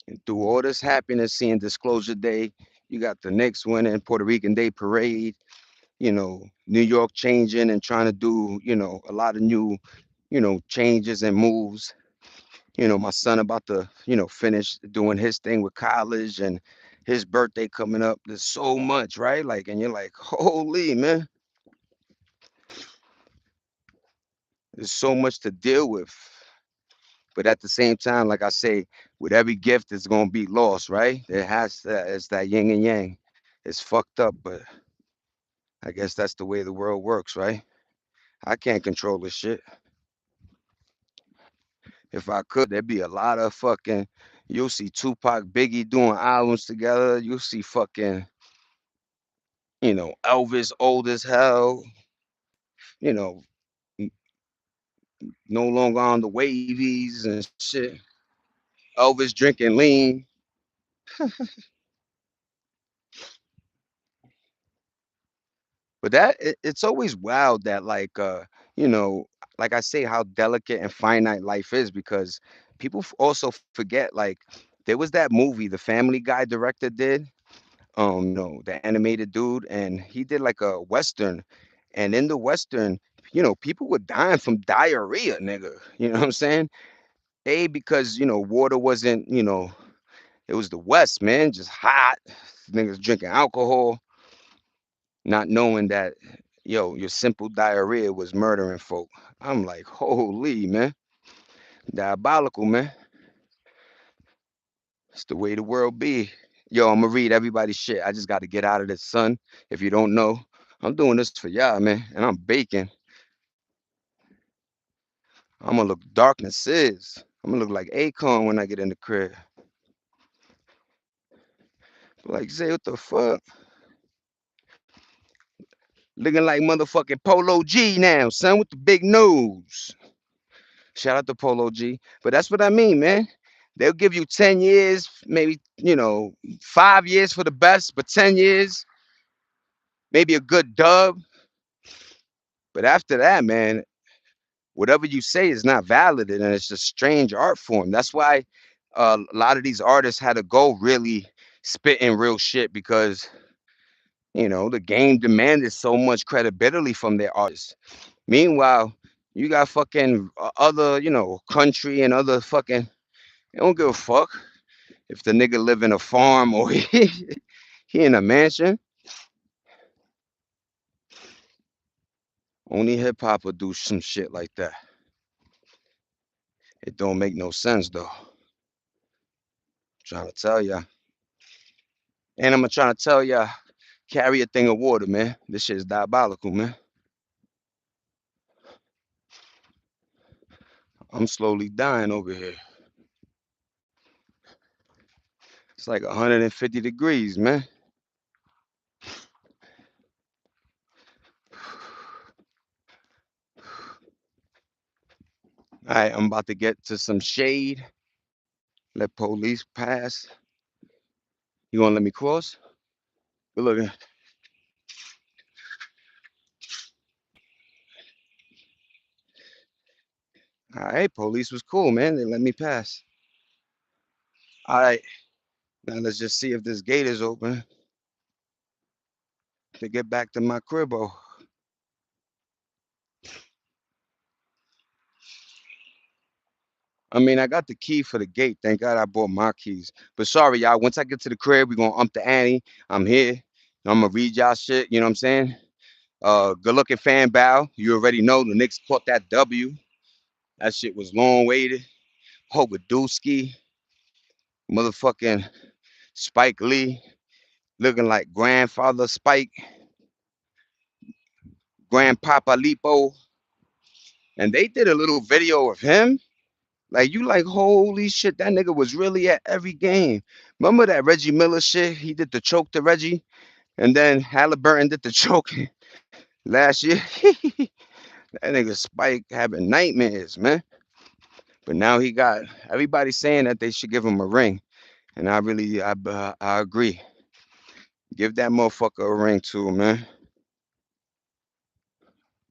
A: And through all this happiness, seeing Disclosure Day, you got the Knicks winning, Puerto Rican Day Parade, New York changing and trying to do, a lot of new, changes and moves. My son about to, finish doing his thing with college and his birthday coming up. There's so much, right? Like, and you're like, holy man, there's so much to deal with. But at the same time, like I say, with every gift, it's gonna be lost, right? It has that. It's that yin and yang. It's fucked up, but I guess that's the way the world works, right? I can't control this shit. If I could, there'd be a lot of fucking, You'll see Tupac, Biggie doing albums together. You'll see fucking, Elvis old as hell, you know, n- no longer on the wavies and shit. Elvis drinking lean. But it's always wild that you know, like I say, how delicate and finite life is because people also forget there was that movie the Family Guy director did, the animated dude, and he did like a western, and in the western, people were dying from diarrhea, nigga. You know what I'm saying? Because water wasn't, it was the West, man, just hot. Niggas drinking alcohol, not knowing that, your simple diarrhea was murdering folk. I'm like, holy man, diabolical, man. It's the way the world be. Yo, I'm gonna read everybody's shit. I just got to get out of this sun. If you don't know, I'm doing this for y'all, man, and I'm baking. I'm gonna look darkness is. I'm gonna look like Akon when I get in the crib. Like, say what the fuck? Looking like motherfucking Polo G now, son, with the big nose. Shout out to Polo G. But that's what I mean, man. They'll give you 10 years, maybe, 5 years for the best, but 10 years, maybe a good dub. But after that, man, whatever you say is not valid and it's a strange art form. That's why a lot of these artists had to go really spitting real shit because, the game demanded so much credibility from their artists. Meanwhile, you got fucking other, country and other fucking, they don't give a fuck if the nigga live in a farm or he in a mansion. Only hip hop will do some shit like that. It don't make no sense though. Trying to tell ya. And I'm trying to tell ya, carry a thing of water, man. This shit is diabolical, man. I'm slowly dying over here. It's like 150 degrees, man. All right, I'm about to get to some shade. Let police pass. You gonna let me cross? Good looking. All right, police was cool, man. They let me pass. All right, now let's just see if this gate is open to get back to my cribbo. I mean, I got the key for the gate. Thank God I bought my keys. But sorry, y'all. Once I get to the crib, we gonna ump the ante. I'm here. I'm gonna read y'all shit. You know what I'm saying? Good looking fan bow. You already know the Knicks caught that W. That shit was long waited. Hogadooski, motherfucking Spike Lee, looking like grandfather Spike, grandpapa Lipo. And they did a little video of him. Like you like, holy shit, that nigga was really at every game. Remember that Reggie Miller shit? He did the choke to Reggie, and then Halliburton did the choke last year. That nigga Spike having nightmares, man. But now he got everybody saying that they should give him a ring, and I agree. Give that motherfucker a ring too, man.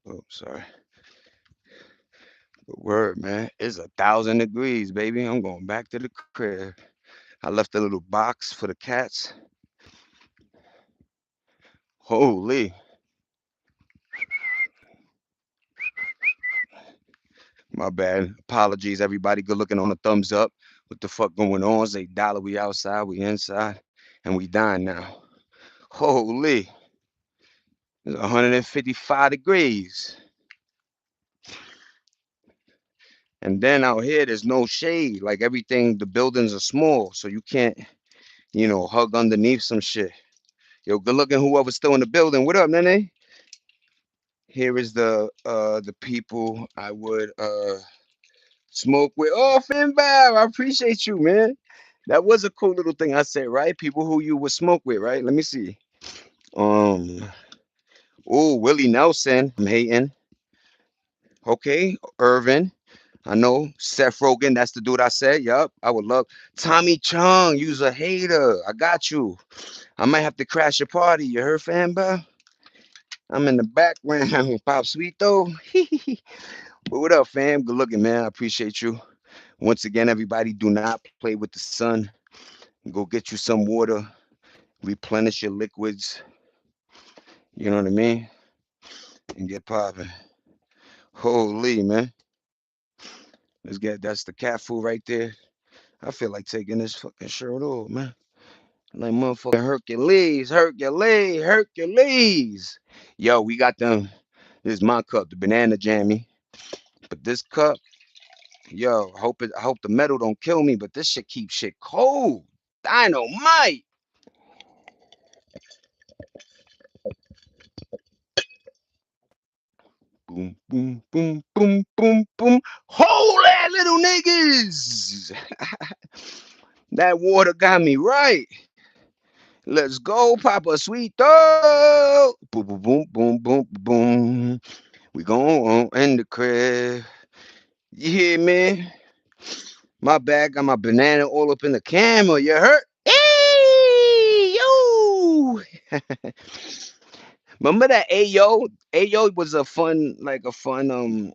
A: Oh, sorry. But word, man. It's 1,000 degrees, baby. I'm going back to the crib. I left a little box for the cats. Holy. My bad. Apologies, everybody. Good looking on the thumbs up. What the fuck going on? Say dollar, we outside, we inside, and we dying now. Holy. It's 155 degrees. And then out here, there's no shade. Like everything, the buildings are small, so you can't, hug underneath some shit. Yo, good looking whoever's still in the building. What up, Nene? Here is the people I would smoke with. Oh, Finbar, I appreciate you, man. That was a cool little thing I said, right? People who you would smoke with, right? Let me see. Um, oh, Willie Nelson. I'm hating. Okay, Irvin. I know Seth Rogen. That's the dude I said. Yup. I would love Tommy Chung. You's a hater. I got you. I might have to crash your party. You heard, fam, bro? I'm in the background. Pop Sweet though. But what up, fam? Good looking, man. I appreciate you. Once again, everybody, do not play with the sun. Go get you some water. Replenish your liquids. You know what I mean? And get popping. Holy, man. Let's get that's the cat food right there. I feel like taking this fucking shirt off, man. Like motherfucking Hercules, Hercules, Hercules. Yo, we got them. This is my cup, the banana jammy. But this cup, yo, I hope the metal don't kill me, but this shit keeps shit cold. Dynamite. Boom, boom, boom, boom, boom, boom. Holy little niggas. That water got me right. Let's go, Papa Sweeto. Boom, boom, boom, boom, boom, boom. We going on in the crib. You hear me? My bag got my banana all up in the camera. You heard? Hey, yo. Remember that Ayo? Ayo was a fun, like a fun,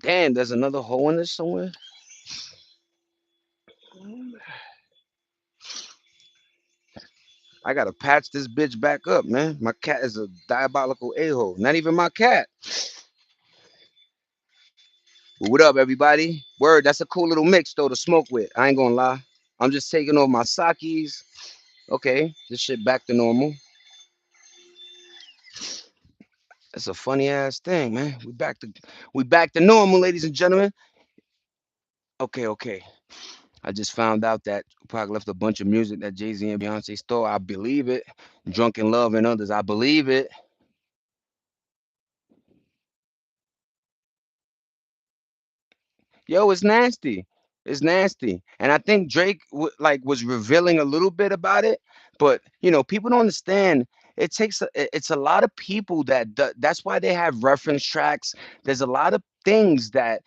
A: damn, there's another hole in this somewhere. I gotta patch this bitch back up, man. My cat is a diabolical a-hole. Not even my cat. But what up, everybody? Word, that's a cool little mix though to smoke with. I ain't gonna lie. I'm just taking off my sakis. Okay, this shit back to normal. That's a funny ass thing, man. We back to normal, ladies and gentlemen. Okay, okay. I just found out that Tupac left a bunch of music that Jay-Z and Beyonce stole. I believe it. Drunken Love and others. I believe it. Yo, it's nasty. It's nasty. And I think Drake like was revealing a little bit about it, but people don't understand. It's a lot of people that's why they have reference tracks. There's a lot of things that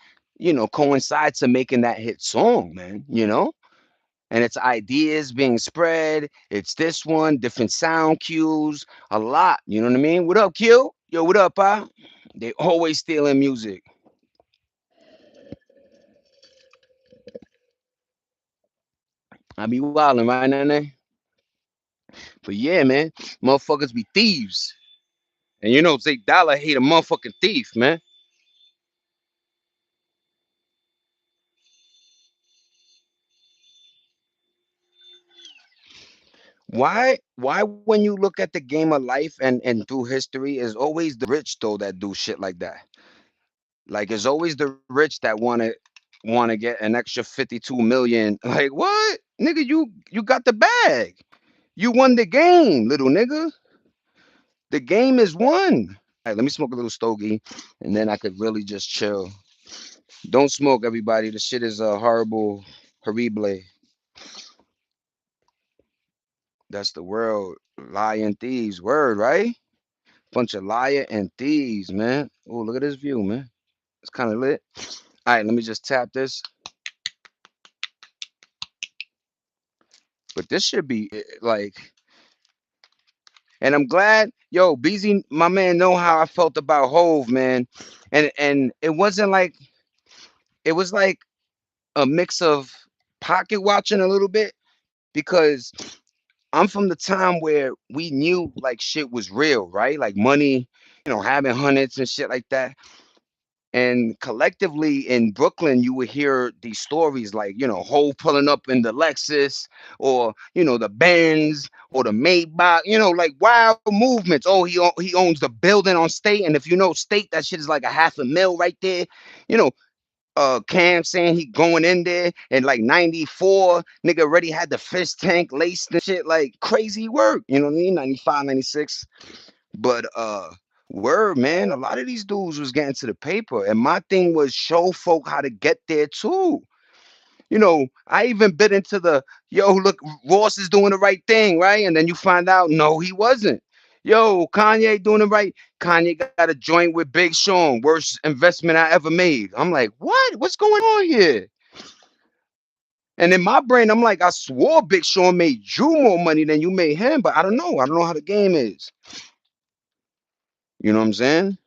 A: coincide to making that hit song, man, and it's ideas being spread. It's this one, different sound cues, a lot. You know what I mean? What up, Q? Yo, what up, Pa? They always stealing music. I be wilding, right, Nene? But yeah, man, motherfuckers be thieves. And Zay Dollar hate a motherfucking thief, man. Why when you look at the game of life and through history, is always the rich though that do shit like that. Like it's always the rich that wanna get an extra 52 million. Like what? Nigga, you got the bag. You won the game, little nigga. The game is won. All right, let me smoke a little stogie and then I could really just chill. Don't smoke, everybody. The shit is a horrible, horrible. That's the world. Lying thieves. Word, right? Bunch of liar and thieves, man. Oh, look at this view, man. It's kind of lit. All right, let me just tap this. But this should be like, and I'm glad, yo, BZ, my man, know how I felt about Hove, man. And it was like a mix of pocket watching a little bit because I'm from the time where we knew like shit was real, right? Like money, having hundreds and shit like that. And collectively in Brooklyn, you would hear these stories like, Hov pulling up in the Lexus or, the Benz or the Maybach, like wild movements. Oh, he owns the building on State. And if you know State, that shit is like a half a mil right there. You know, Cam saying he going in there and like 94, nigga already had the fish tank laced and shit, like crazy work. You know what I mean? 95, 96. But word, man, a lot of these dudes was getting to the paper. And my thing was show folk how to get there too. I even bit into the, yo, look, Ross is doing the right thing, right? And then you find out, no, he wasn't. Yo, Kanye doing the right. Kanye got a joint with Big Sean, worst investment I ever made. I'm like, what? What's going on here? And in my brain, I'm like, I swore Big Sean made you more money than you made him, but I don't know. I don't know how the game is. You know what I'm saying?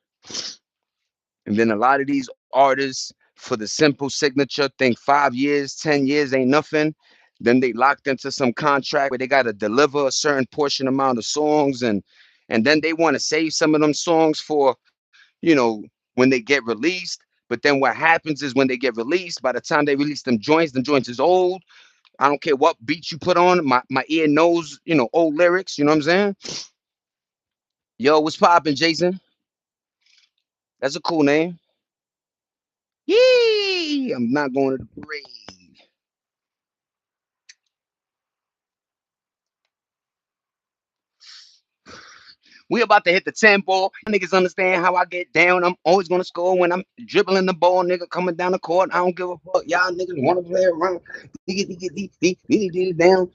A: And then a lot of these artists, for the simple signature, think 5 years, 10 years ain't nothing. Then they locked into some contract where they got to deliver a certain portion amount of songs, and then they want to save some of them songs for, when they get released. But then what happens is when they get released, by the time they release them joints is old. I don't care what beat you put on. My ear knows, old lyrics. You know what I'm saying? Yo, what's poppin', Jason? That's a cool name. Yee! I'm not going to the parade. We about to hit the 10 ball. Niggas understand how I get down. I'm always gonna score when I'm dribbling the ball, nigga, coming down the court. I don't give a fuck. Y'all niggas wanna play around. Down.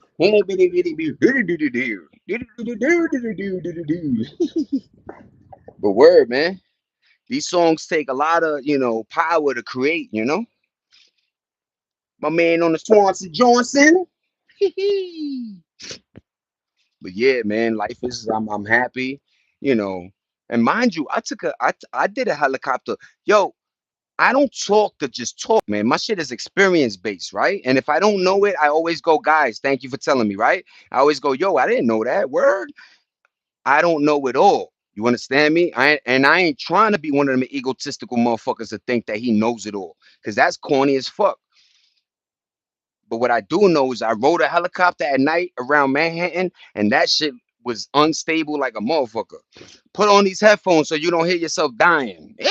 A: But word, man. These songs take a lot of, power to create, My man on the Swanson Johnson. But yeah, man, life is I'm happy, you know. And mind you, I did a helicopter. Yo, I don't talk to just talk, man. My shit is experience based, right? And if I don't know it, I always go, guys, thank you for telling me, right? I always go, yo, I didn't know that word. I don't know it all. You understand me? I ain't trying to be one of them egotistical motherfuckers to think that he knows it all, because that's corny as fuck. But what I do know is I rode a helicopter at night around Manhattan, and that shit was unstable like a motherfucker. Put on these headphones so you don't hear yourself dying. Hey!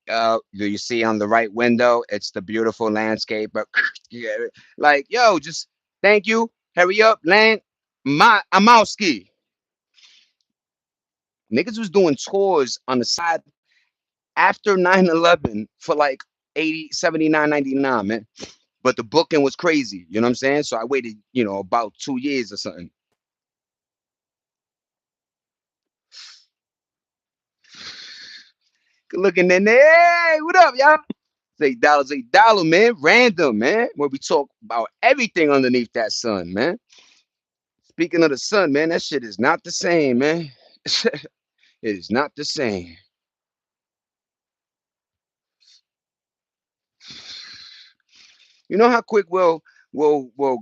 A: Do you see on the right window? It's the beautiful landscape. But yeah, like, yo, just thank you. Hurry up, land. My Amowski. Niggas was doing tours on the side after 9/11 for like 80, 79.99, man. But the booking was crazy. You know what I'm saying? So I waited, about 2 years or something. Good looking in there. Hey, what up, y'all? $8, man. Random, man. Where we talk about everything underneath that sun, man. Speaking of the sun, man, that shit is not the same, man. It is not the same. You know how quick we'll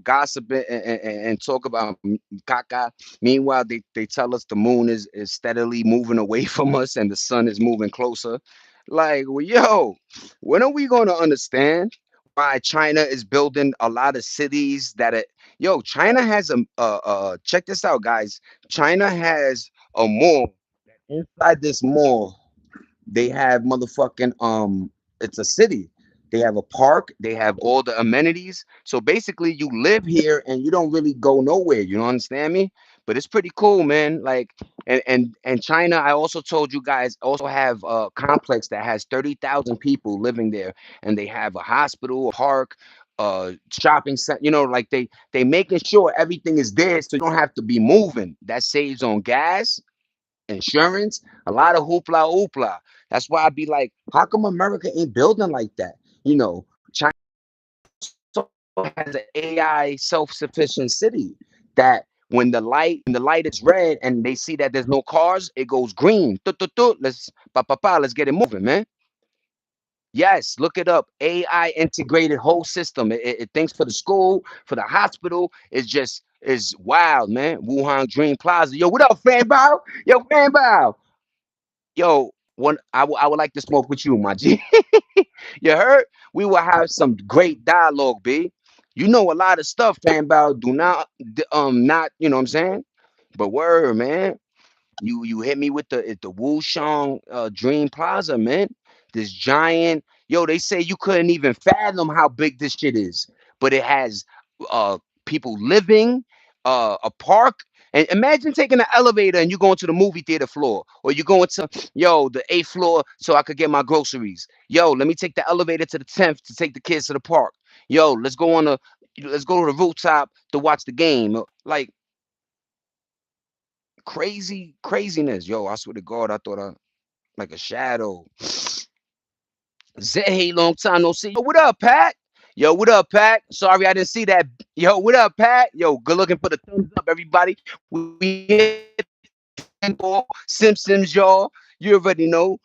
A: gossip and talk about caca. Meanwhile, they tell us the moon is steadily moving away from us and the sun is moving closer. Like, well, yo, when are we going to understand why China is building a lot of cities that it? Yo, China has check this out, guys. China has a mall. Inside this mall, they have motherfucking it's a city. They have a park, they have all the amenities. So basically you live here and you don't really go nowhere. You don't understand me? But it's pretty cool, man. Like, and China, I also told you guys, also have a complex that has 30,000 people living there, and they have a hospital, a park, shopping center, like they making sure everything is there so you don't have to be moving. That saves on gas, insurance, a lot of hoopla hoopla. That's why I'd be like, how come America ain't building like that? China has an AI self-sufficient city that when the light is red and they see that there's no cars, it goes green. Tut, tut, tut. Let's get it moving, man. Yes, look it up. AI integrated whole system. It thinks for the school, for the hospital. It's just is wild, man. Wuhan Dream Plaza. Yo, what up, Fanbow? Yo, Fanbow. Yo, I would like to smoke with you, my G. You heard? We will have some great dialogue, B. You know a lot of stuff, Fanbow. Do not, you know what I'm saying? But word, man. You hit me with the Wushang Dream Plaza, man. This giant, yo, they say you couldn't even fathom how big this shit is, but it has uh people living. a park. And imagine taking an elevator and you going to the movie theater floor, or you going to the eighth floor so I could get my groceries. Yo, let me take the elevator to the 10th to take the kids to the park. Yo, let's go to the rooftop to watch the game. Like craziness. Yo, I swear to God, I thought I like a shadow. Zay, long time no see. Yo, what up, Pat? Yo, what up, Pat? Sorry I didn't see that. Yo, what up, Pat? Yo, good looking for the thumbs up, everybody. We hit Simpsons, y'all. You already know.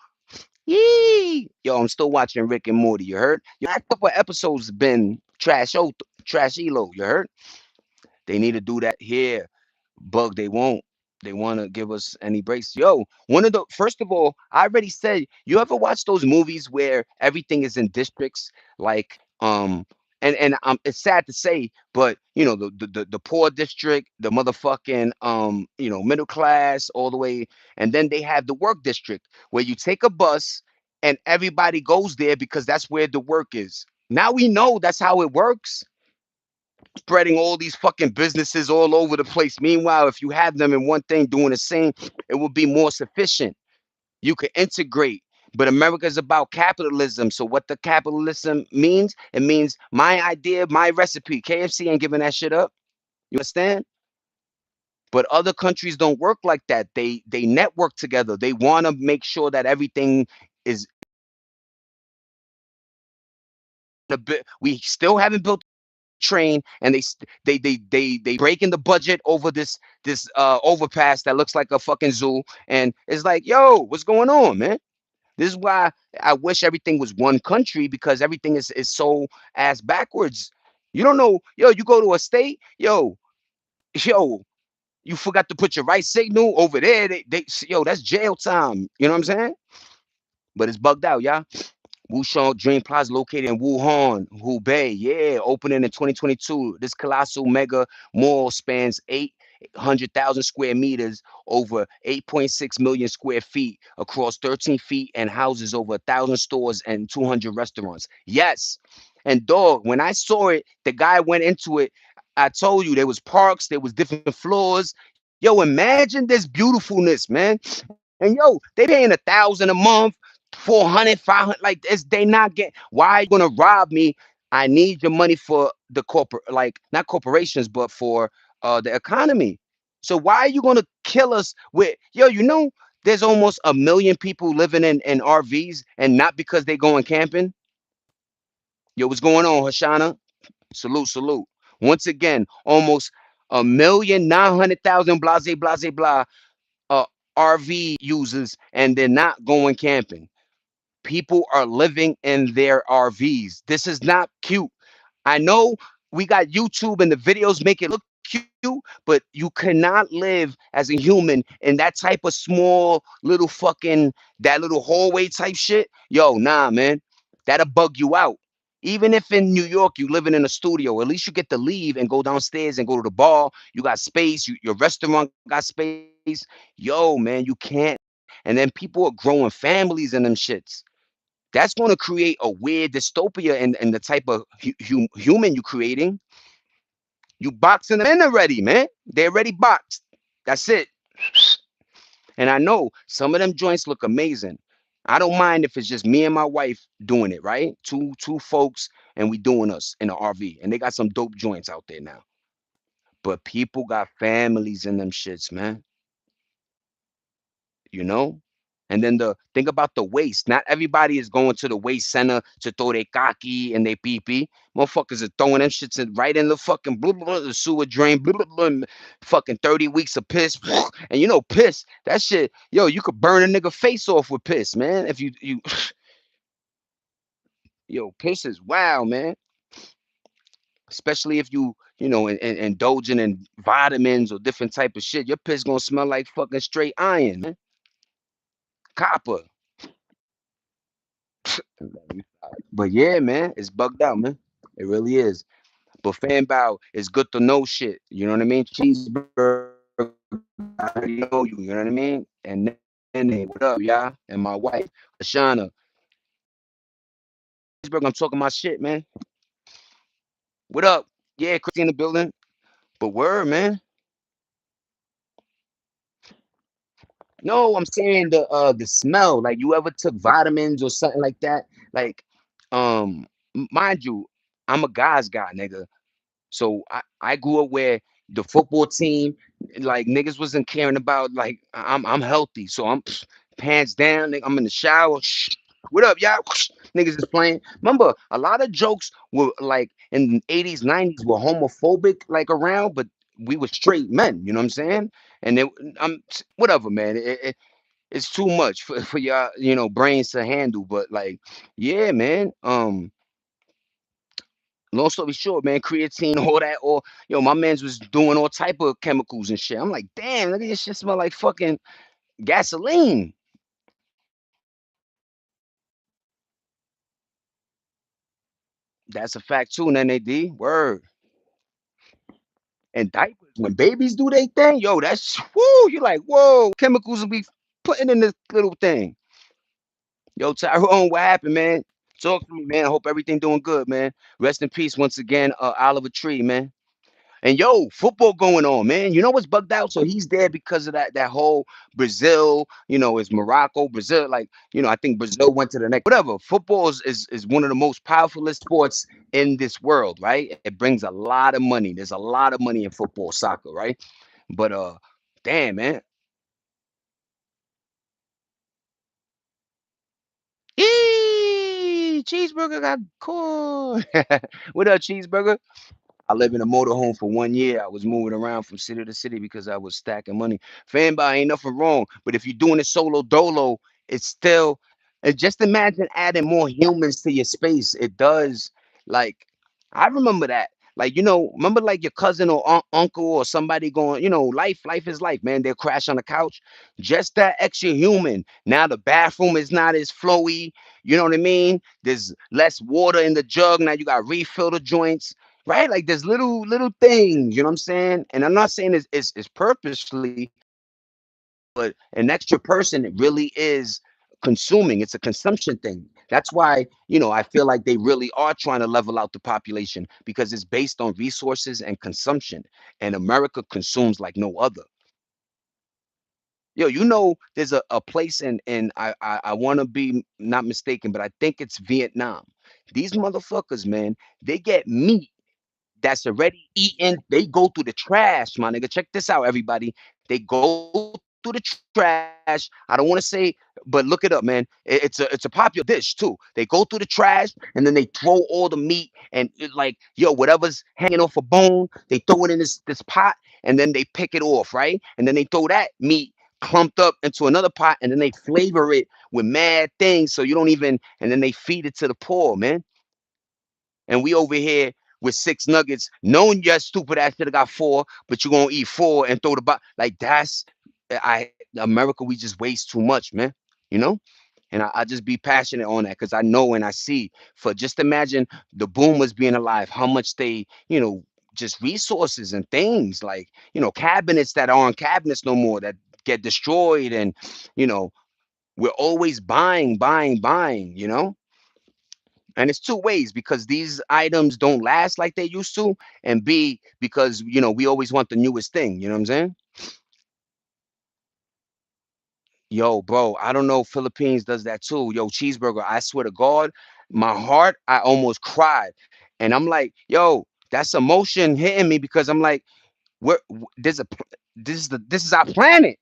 A: Yee. Yo, I'm still watching Rick and Morty. You heard? Yo, last couple of episodes been trash elo. You heard? They need to do that here. Bug, they won't. They want to give us any breaks. Yo, one of the first of all, I already said, you ever watch those movies where everything is in districts, like and it's sad to say, but the poor district, the motherfucking middle class, all the way, and then they have the work district where you take a bus and everybody goes there because that's where the work is. Now we know that's how it works, spreading all these fucking businesses all over the place. Meanwhile, if you have them in one thing doing the same, it would be more sufficient. You could integrate. But America is about capitalism. So what the capitalism means, it means my idea, my recipe. KFC ain't giving that shit up. You understand? But other countries don't work like that. They network together. They want to make sure that everything is a bit. We still haven't built train, and they breaking the budget over this overpass that looks like a fucking zoo, and it's like, yo, what's going on, man? This is why I wish everything was one country, because everything is so ass backwards. You don't know, yo, you go to a state, yo, you forgot to put your right signal over there, yo, that's jail time. You know what I'm saying? But it's bugged out, y'all. Wushang Dream Plaza located in Wuhan, Hubei. Yeah, opening in 2022. This colossal mega mall spans 800,000 square meters, over 8.6 million square feet across 13 feet, and houses over 1,000 stores and 200 restaurants. Yes. And dog, when I saw it, the guy went into it. I told you there was parks, there was different floors. Yo, imagine this beautifulness, man. And yo, they paying 1,000 a month, 400, 500. Like it's they not get. Why are you gonna rob me? I need your money for the corporate, like not corporations, but for the economy. So why are you gonna kill us with yo? There's almost a million people living in RVs, and not because they going camping. Yo, what's going on, Hashana? Salute, salute. Once again, almost 1,900,000 blase blase blah uh, RV users, and they're not going camping. People are living in their RVs. This is not cute. I know we got YouTube and the videos make it look cute, but you cannot live as a human in that type of small little fucking that little hallway type shit. Yo, nah, man, that'll bug you out. Even if in New York you living in a studio, at least you get to leave and go downstairs and go to the bar. You got space. Your restaurant got space. Yo, man, you can't. And then people are growing families in them shits. That's going to create a weird dystopia in the type of human you creating. You boxing them in already, man. They already boxed. That's it. And I know some of them joints look amazing. I don't mind if it's just me and my wife doing it, right? Two folks, and we doing us in the RV. And they got some dope joints out there now. But people got families in them shits, man. you know? And then the think about the waste. Not everybody is going to the waste center to throw their kaki and their pee pee. Motherfuckers are throwing them shits right in the fucking blah, blah, blah, the sewer drain, blah, blah, blah, fucking 30 weeks of piss. And piss, that shit, yo, you could burn a nigga face off with piss, man. If you yo, piss is wow, man. Especially if indulging in vitamins or different type of shit. Your piss gonna smell like fucking straight iron, man. Copper. But yeah, man, it's bugged out, man. It really is. But fan bow is good to know shit. You know what I mean? Cheeseburger, I already know you. You know what I mean? And then what up, y'all? And my wife, Ashana. Cheeseburger, I'm talking my shit, man. What up? Yeah, Chrissy in the building. But word, man. No, I'm saying the smell. Like you ever took vitamins or something like that? Like, mind you, I'm a guy's guy, nigga. So I grew up where the football team, like niggas wasn't caring about like I'm healthy, so I'm pants down, nigga, I'm in the shower. What up, y'all? Niggas is playing. Remember, a lot of jokes were like in the 80s, 90s were homophobic, like around, but we were straight men, you know what I'm saying? And then I'm whatever, man. It's too much for y'all, brains to handle. But like, yeah, man. Long story short, man, creatine, all that, or my man's was doing all type of chemicals and shit. I'm like, damn, look at this shit smell like fucking gasoline. That's a fact too, NAD. Word. And diapers, when babies do they thing, yo, that's whoo, you like, whoa, chemicals will be putting in this little thing. Yo, Tyrone, what happened, man? Talk to me, man. I hope everything doing good, man. Rest in peace once again, Oliver Tree, man. And yo, football going on, man. You know what's bugged out? So he's there because of that whole Brazil, it's Morocco, Brazil. Like, I think Brazil went to the next whatever. Football is one of the most powerfulest sports in this world, right? It brings a lot of money. There's a lot of money in football, soccer, right? But damn, man. Eee, cheeseburger got caught. What up, cheeseburger? I live in a motorhome for 1 year. I was moving around from city to city because I was stacking money. Fanboy ain't nothing wrong, but if you're doing it solo dolo, it's still. Just imagine adding more humans to your space. It does. Like I remember that. Like remember like your cousin or uncle or somebody going. Life is life, man. They'll crash on the couch. Just that extra human. Now the bathroom is not as flowy. You know what I mean? There's less water in the jug. Now you got refill the joints, right? Like there's little things, you know what I'm saying? And I'm not saying it's purposely, but an extra person, it really is consuming. It's a consumption thing. That's why, I feel like they really are trying to level out the population because it's based on resources and consumption. And America consumes like no other. Yo, there's a place in I want to be not mistaken, but I think it's Vietnam. These motherfuckers, man, they get meat that's already eaten. They go through the trash, my nigga. Check this out, everybody. They go through the trash. I don't want to say, but look it up, man. It's a popular dish too. They go through the trash and then they throw all the meat and like whatever's hanging off a bone, they throw it in this pot and then they pick it off, right? And then they throw that meat clumped up into another pot and then they flavor it with mad things so you don't even and then they feed it to the poor, man. And we over here with 6 nuggets, knowing your stupid ass should have got four, but you're gonna eat four and throw the box. Like that's I America, we just waste too much, man. You know? And I just be passionate on that because I know and I see for just imagine the boomers being alive, how much they, just resources and things like, cabinets that aren't cabinets no more that get destroyed and you know, we're always buying, buying, buying, and it's two ways because these items don't last like they used to, and B because we always want the newest thing. You know what I'm saying? Yo, bro, I don't know. Philippines does that too. Yo, cheeseburger. I swear to God, my heart, I almost cried, and I'm like, yo, that's emotion hitting me because I'm like, there's this is our planet.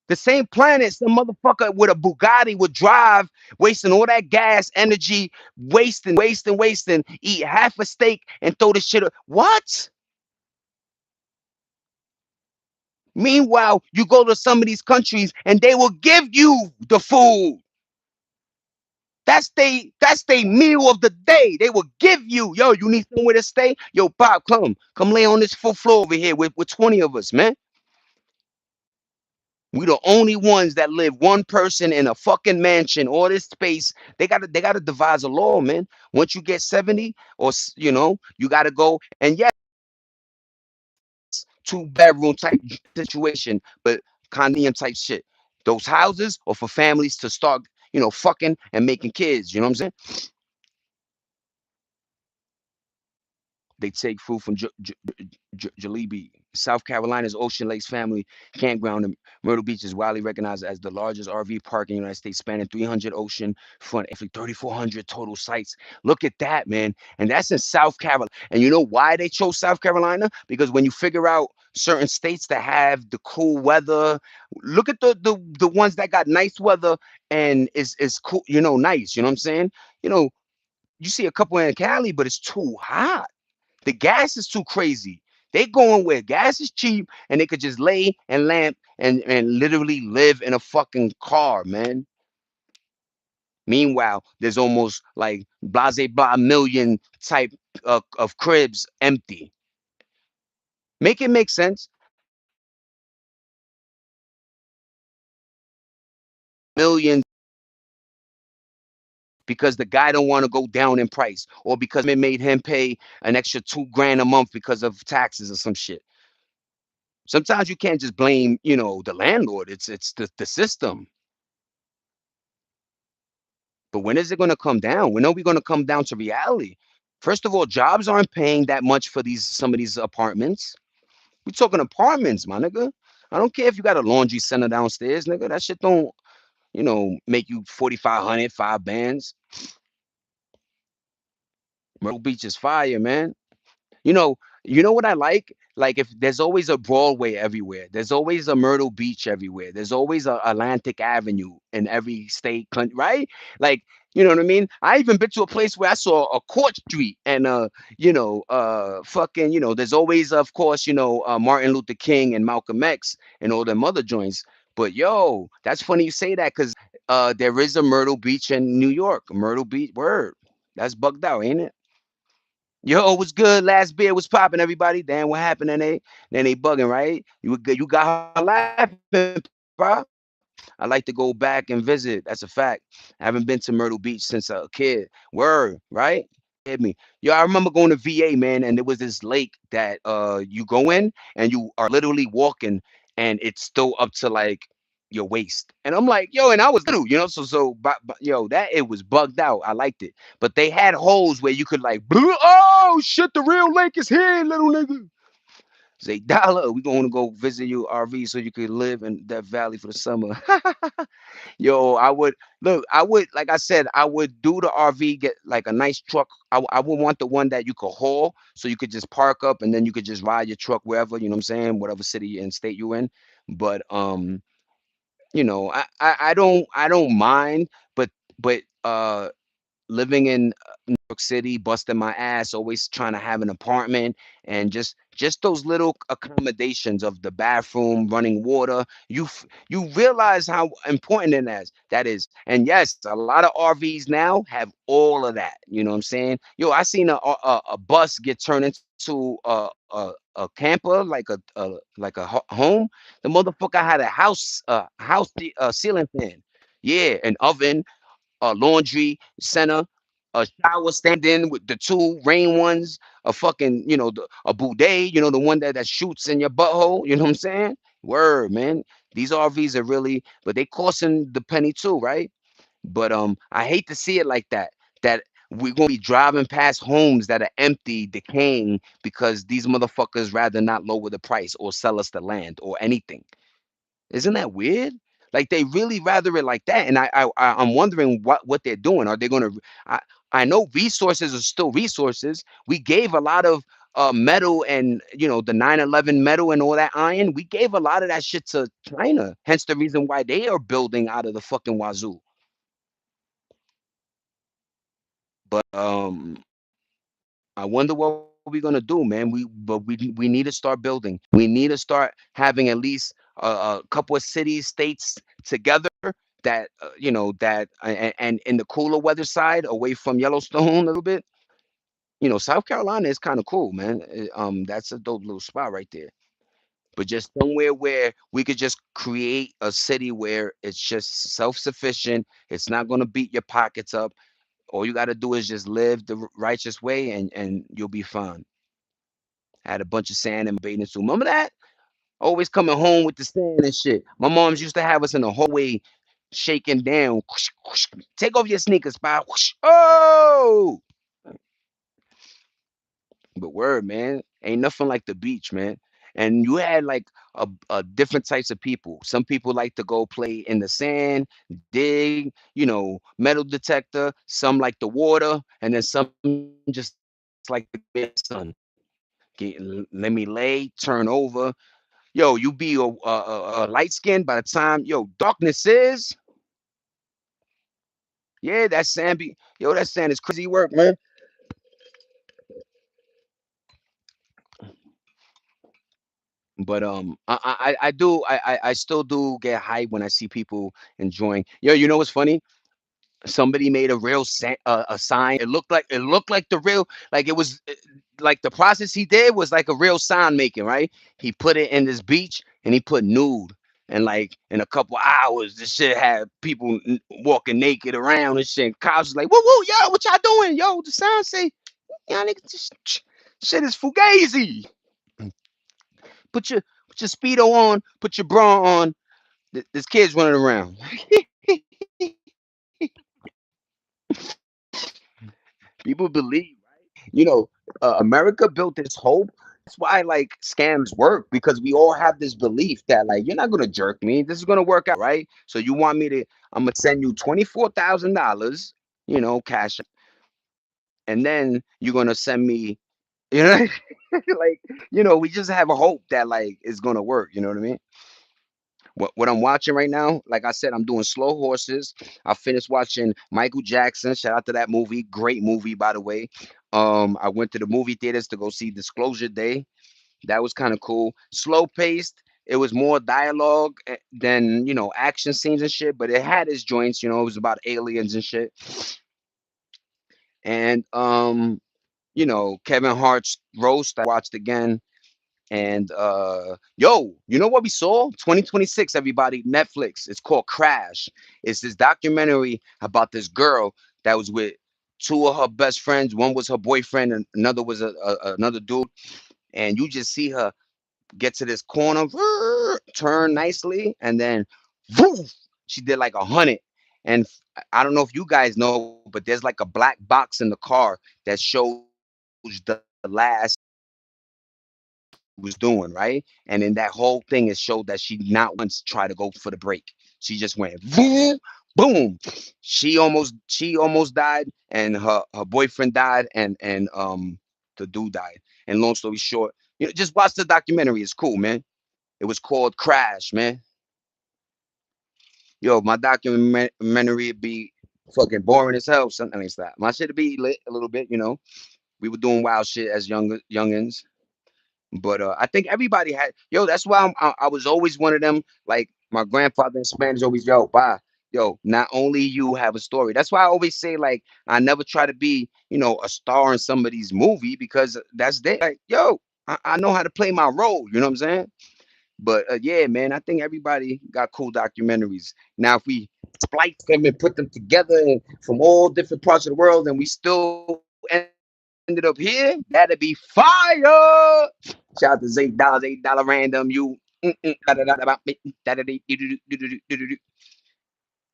A: The same planet some motherfucker with a Bugatti would drive, wasting all that gas, energy, wasting, eat half a steak and throw the shit. What? Meanwhile, you go to some of these countries and they will give you the food. That's they meal of the day. They will give you, yo, you need somewhere to stay? Yo, Bob, come lay on this full floor over here with 20 of us, man. We the only ones that live one person in a fucking mansion, all this space. They gotta devise a law, man. Once you get 70, or you gotta go. And yes, two-bedroom type situation, but condominium type shit. Those houses are for families to start, fucking and making kids. You know what I'm saying? They take food from Jollibee. South Carolina's Ocean Lakes Family Campground in Myrtle Beach is widely recognized as the largest RV park in the United States, spanning 300 ocean front, 3,400 total sites. Look at that, man. And that's in South Carolina. And you know why they chose South Carolina? Because when you figure out certain states that have the cool weather, look at the ones that got nice weather and is cool, nice. You know what I'm saying? You know, you see a couple in Cali, but it's too hot. The gas is too crazy. They going where gas is cheap and they could just lay and lamp and literally live in a fucking car, man. Meanwhile, there's almost like blase blah million type of cribs empty. Make it make sense. Millions because the guy don't want to go down in price or because it made him pay an extra 2 grand a month because of taxes or some shit. Sometimes you can't just blame, the landlord. It's the system. But when is it going to come down? When are we going to come down to reality? First of all, jobs aren't paying that much for these some of these apartments. We're talking apartments, my nigga. I don't care if you got a laundry center downstairs, nigga. That shit don't, make you 4,500, 5 bands. Myrtle Beach is fire, man. You know, you know what I like? Like if there's always a Broadway everywhere, there's always a Myrtle Beach everywhere, there's always a Atlantic Avenue in every state, right? Like, you know what I mean? I even been to a place where I saw a Court Street and fucking, there's always, of course, Martin Luther King and Malcolm X and all them other joints. But yo, that's funny you say that because there is a Myrtle Beach in New York. Myrtle Beach, word. That's bugged out, ain't it? Yo, what's good? Last beer was popping, everybody. Damn, what happened? Then they bugging, right? You got her laughing, bro. I like to go back and visit. That's a fact. I haven't been to Myrtle Beach since a kid. Word, right? Hit me. Yo, I remember going to VA, man, and there was this lake that you go in and you are literally walking and it's still up to like your waist. And I'm like, yo, and I was little, but yo, that it was bugged out. I liked it. But they had holes where you could like, oh shit, the real lake is here, little nigga. Say dollar, we gonna go visit your RV so you could live in that valley for the summer. Yo, I would look. I would, like I said, I would do the RV, get like a nice truck. I would want the one that you could haul, so you could just park up and then you could just ride your truck wherever. You know what I'm saying? Whatever city and state you in. But I don't mind, but living in New York City, busting my ass, always trying to have an apartment, and just those little accommodations of the bathroom, running water. You realize how important that is. And yes, a lot of RVs now have all of that. You know what I'm saying? Yo, I seen a bus get turned into a camper, like a home. The motherfucker had a ceiling fan. Yeah, an oven, a laundry center, a shower stand-in with the two rain ones, a fucking, a boudet, the one that shoots in your butthole. You know what I'm saying? Word, man. These RVs are really, but they costing the penny too, right? But I hate to see it like that. That we're gonna be driving past homes that are empty, decaying, because these motherfuckers rather not lower the price or sell us the land or anything. Isn't that weird? Like they really rather it like that, and I'm wondering what they're doing. Are they going to? I I know resources are still resources. We gave a lot of metal and the 9/11 metal and all that iron. We gave a lot of that shit to China. Hence the reason why they are building out of the fucking wazoo. But I wonder what we're gonna do, man. We need to start building. We need to start having at least a couple of cities, states together that and in the cooler weather side, away from Yellowstone a little bit. South Carolina is kind of cool, man. That's a dope little spot right there. But just somewhere where we could just create a city where it's just self-sufficient. It's not gonna beat your pockets up. All you got to do is just live the righteous way, and you'll be fine. Had a bunch of sand in my bathing suit. Remember that? Always coming home with the sand and shit. My moms used to have us in the hallway shaking down. Whoosh, whoosh. Take off your sneakers, pal. Whoosh. Oh, but word, man, ain't nothing like the beach, man. and you had like different types of people. Some people like to go play in the sand, dig, metal detector. Some like the water, and then some just like to get in the sun. Let me lay, turn over. Yo, you be a light skin by the time darkness is. Yeah, that sand be that sand is crazy work, man. But I still do get hype when I see people enjoying. Yo, you know what's funny? Somebody made a real a sign. It looked like the real, like it was like the process he did was like a real sign making, right? He put it in this beach and he put nude. And like in a couple hours, this shit had people walking naked around and shit. And cops was like, "Woo woo, yo, what y'all doing? Yo, the sign say, y'all niggas, this shit is fugazi. Put your speedo on, put your bra on. There's kids running around. People believe. America built this hope. That's why like scams work because we all have this belief that like you're not gonna jerk me. This is gonna work out, right? So you want me to? I'm gonna send you $24,000, cash, and then you're gonna send me, you know, like we just have a hope that like it's gonna work. You know what I mean? What I'm watching right now, like I said, I'm doing Slow Horses. I finished watching Michael Jackson. Shout out to that movie. Great movie, by the way. I went to the movie theaters to go see Disclosure Day. That was kind of cool. Slow paced. It was more dialogue than action scenes and shit, but it had its joints. It was about aliens and shit. And Kevin Hart's roast. I watched again. And yo, you know what we saw? 2026, everybody, Netflix. It's called Crash. It's this documentary about this girl that was with two of her best friends. One was her boyfriend, and another was another dude. And you just see her get to this corner, turn nicely, and then woof, she did like 100. And I don't know if you guys know, but there's like a black box in the car that shows the last was doing, right? And in that whole thing, it showed that she not once tried to go for the break. She just went boom, boom. She almost died, and her boyfriend died, and the dude died. And long story short, just watch the documentary. It's cool, man. It was called Crash, man. Yo, my documentary would be fucking boring as hell. Something like that. My shit would be lit a little bit. We were doing wild shit as youngins. But I think everybody had, yo. That's why I was always one of them. Like my grandfather in Spanish always, yo, bye, yo. Not only you have a story. That's why I always say like I never try to be, a star in somebody's movie because that's there. Like, yo, I know how to play my role. You know what I'm saying? But yeah, man, I think everybody got cool documentaries. Now, if we splice them and put them together from all different parts of the world, and we still ended up here, that'd be fire. Shout out to $8, $8 random. You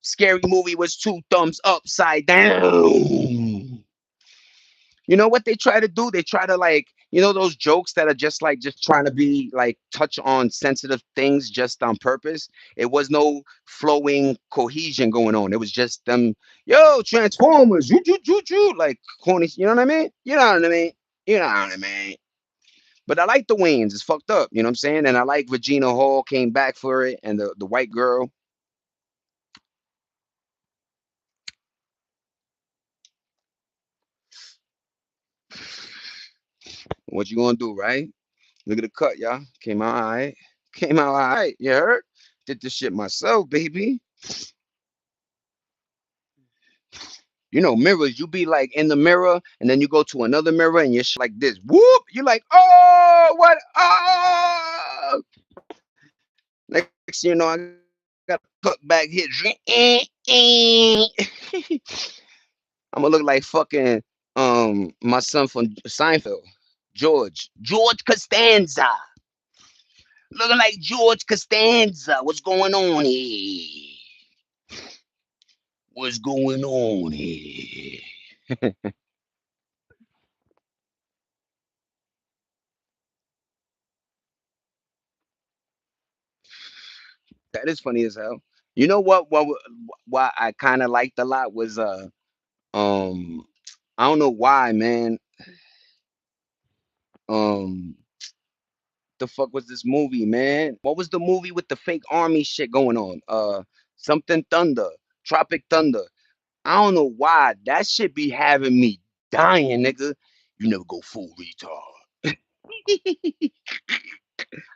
A: scary movie was two thumbs upside down. You know what they try to do? They try to like, those jokes that are just trying to be like touch on sensitive things just on purpose. It was no flowing cohesion going on. It was just them, yo, Transformers, you, like corny. You know what I mean? You know what I mean? You know what I mean? But I like the Waynes. It's fucked up. You know what I'm saying? And I like Regina Hall came back for it, and the white girl. What you gonna do, right? Look at the cut, y'all. Came out all right. Came out all right. You heard? Did this shit myself, baby. Mirrors, you be like in the mirror, and then you go to another mirror, and you're like this. Whoop! You're like, oh, what? Oh! Next thing you know, I got a cut back here. I'm gonna look like fucking my son from Seinfeld, George Costanza, looking like George Costanza. What's going on here? What's going on here? That is funny as hell. You know why I kind of liked a lot was um I don't know why, man. Um the fuck was this movie, man? What was the movie with the fake army shit going on? Something Thunder, Tropic Thunder. I don't know why that shit be having me dying, nigga. You never go full retard.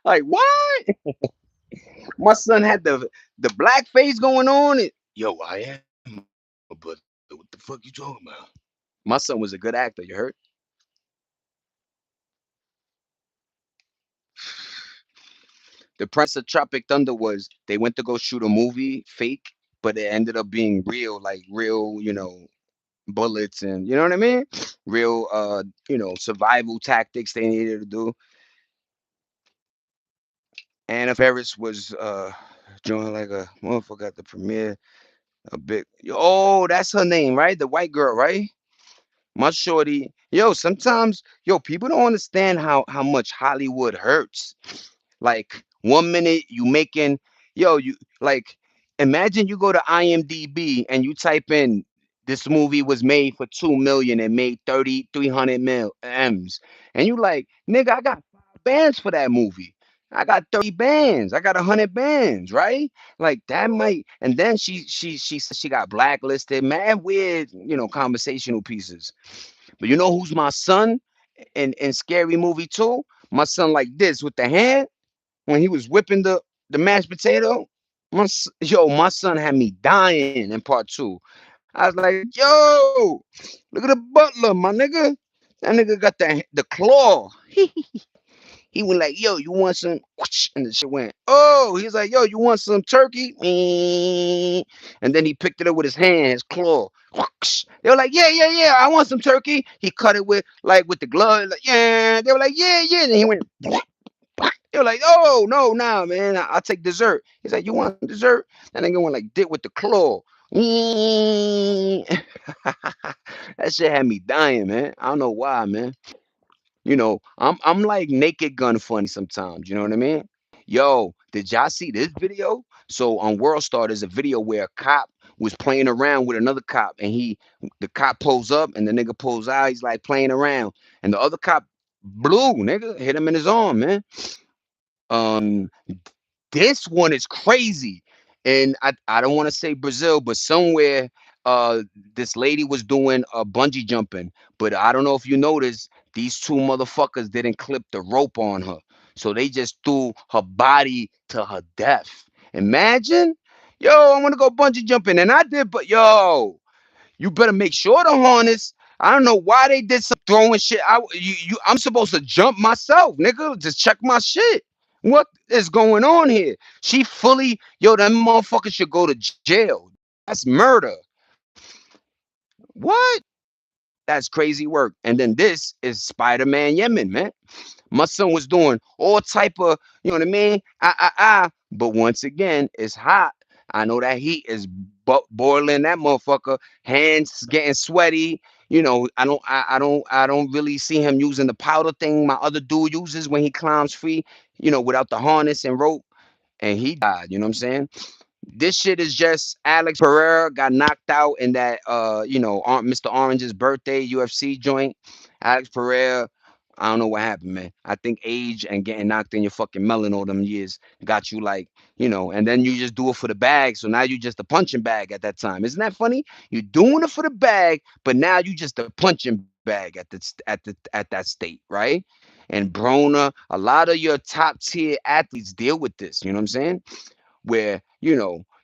A: Like what? My son had the black face going on. Yo, I am a brother. What the fuck you talking about? My son was a good actor. You heard? The premise of Tropic Thunder was they went to go shoot a movie, fake, but it ended up being real, like real, bullets and you know what I mean? Real survival tactics they needed to do. Anna Ferris was doing like a motherfucker at the premiere. A big oh, that's her name, right? The white girl, right? My shorty. Yo, sometimes, yo, people don't understand how much Hollywood hurts. Like 1 minute you making, yo, you like imagine you go to IMDb and you type in this movie was made for 2 million and made 300 mil M's. And you like, nigga, I got 5 bands for that movie. I got 30 bands. I got 100 bands, right? Like that might and then she said she got blacklisted. Mad weird, conversational pieces. But you know who's my son in Scary Movie 2? My son like this with the hand when he was whipping the mashed potato. My son had me dying in part two. I was like, yo, look at the butler, my nigga. That nigga got the claw. He went like, yo, you want some? Whoosh, and the shit went, oh, he's like, yo, you want some turkey? And then he picked it up with his hand, his claw. Whoosh. They were like, yeah, yeah, yeah, I want some turkey. He cut it with the glove. Like, yeah. They were like, yeah, yeah. And he went, they were like, oh, no, nah, man, I'll take dessert. He's like, you want dessert? And then went like, did with the claw. That shit had me dying, man. I don't know why, man. I'm like Naked Gun funny sometimes. You know what I mean? Yo, did y'all see this video? So on World Star, there's a video where a cop was playing around with another cop, and the cop pulls up, and the nigga pulls out. He's like playing around, and the other cop blew, nigga, hit him in his arm, man. Um, this one is crazy. And I don't want to say Brazil, but somewhere this lady was doing a bungee jumping. But I don't know if you noticed, these two motherfuckers didn't clip the rope on her. So they just threw her body to her death. Imagine, yo, I want to go bungee jumping. And I did, but yo, you better make sure the harness. I don't know why they did some throwing shit. I'm supposed to jump myself, nigga. Just check my shit. What is going on here? She fully, yo, that motherfucker should go to jail. That's murder. What? That's crazy work. And then this is Spider-Man Yemen, man. My son was doing all type of, you know what I mean? But once again, it's hot. I know that heat is boiling that motherfucker. Hands getting sweaty. I don't really see him using the powder thing my other dude uses when he climbs free. Without the harness and rope, and he died. You know what I'm saying? This shit is just Alex Pereira got knocked out in that Mr. Orange's birthday UFC joint. Alex Pereira, I don't know what happened, man. I think age and getting knocked in your fucking melon all them years got you like, and then you just do it for the bag. So now you just a punching bag at that time. Isn't that funny? You're doing it for the bag, but now you just a punching bag at that state, right? And Brona, a lot of your top tier athletes deal with this. You know what I'm saying? Where you're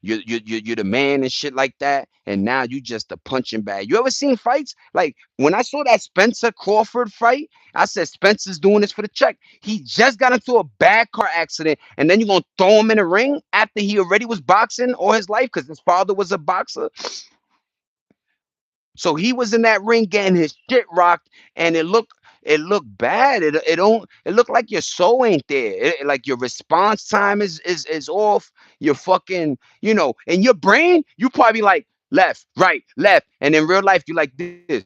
A: the man and shit like that, and now you just a punching bag. You ever seen fights like when I saw that Spencer Crawford fight? I said Spencer's doing this for the check. He just got into a bad car accident, and then you're gonna throw him in the ring after he already was boxing all his life because his father was a boxer. So he was in that ring getting his shit rocked, and it looked bad. It looked like your soul ain't there. Like your response time is off. Your fucking in your brain you probably like left, right, left, and in real life you like this.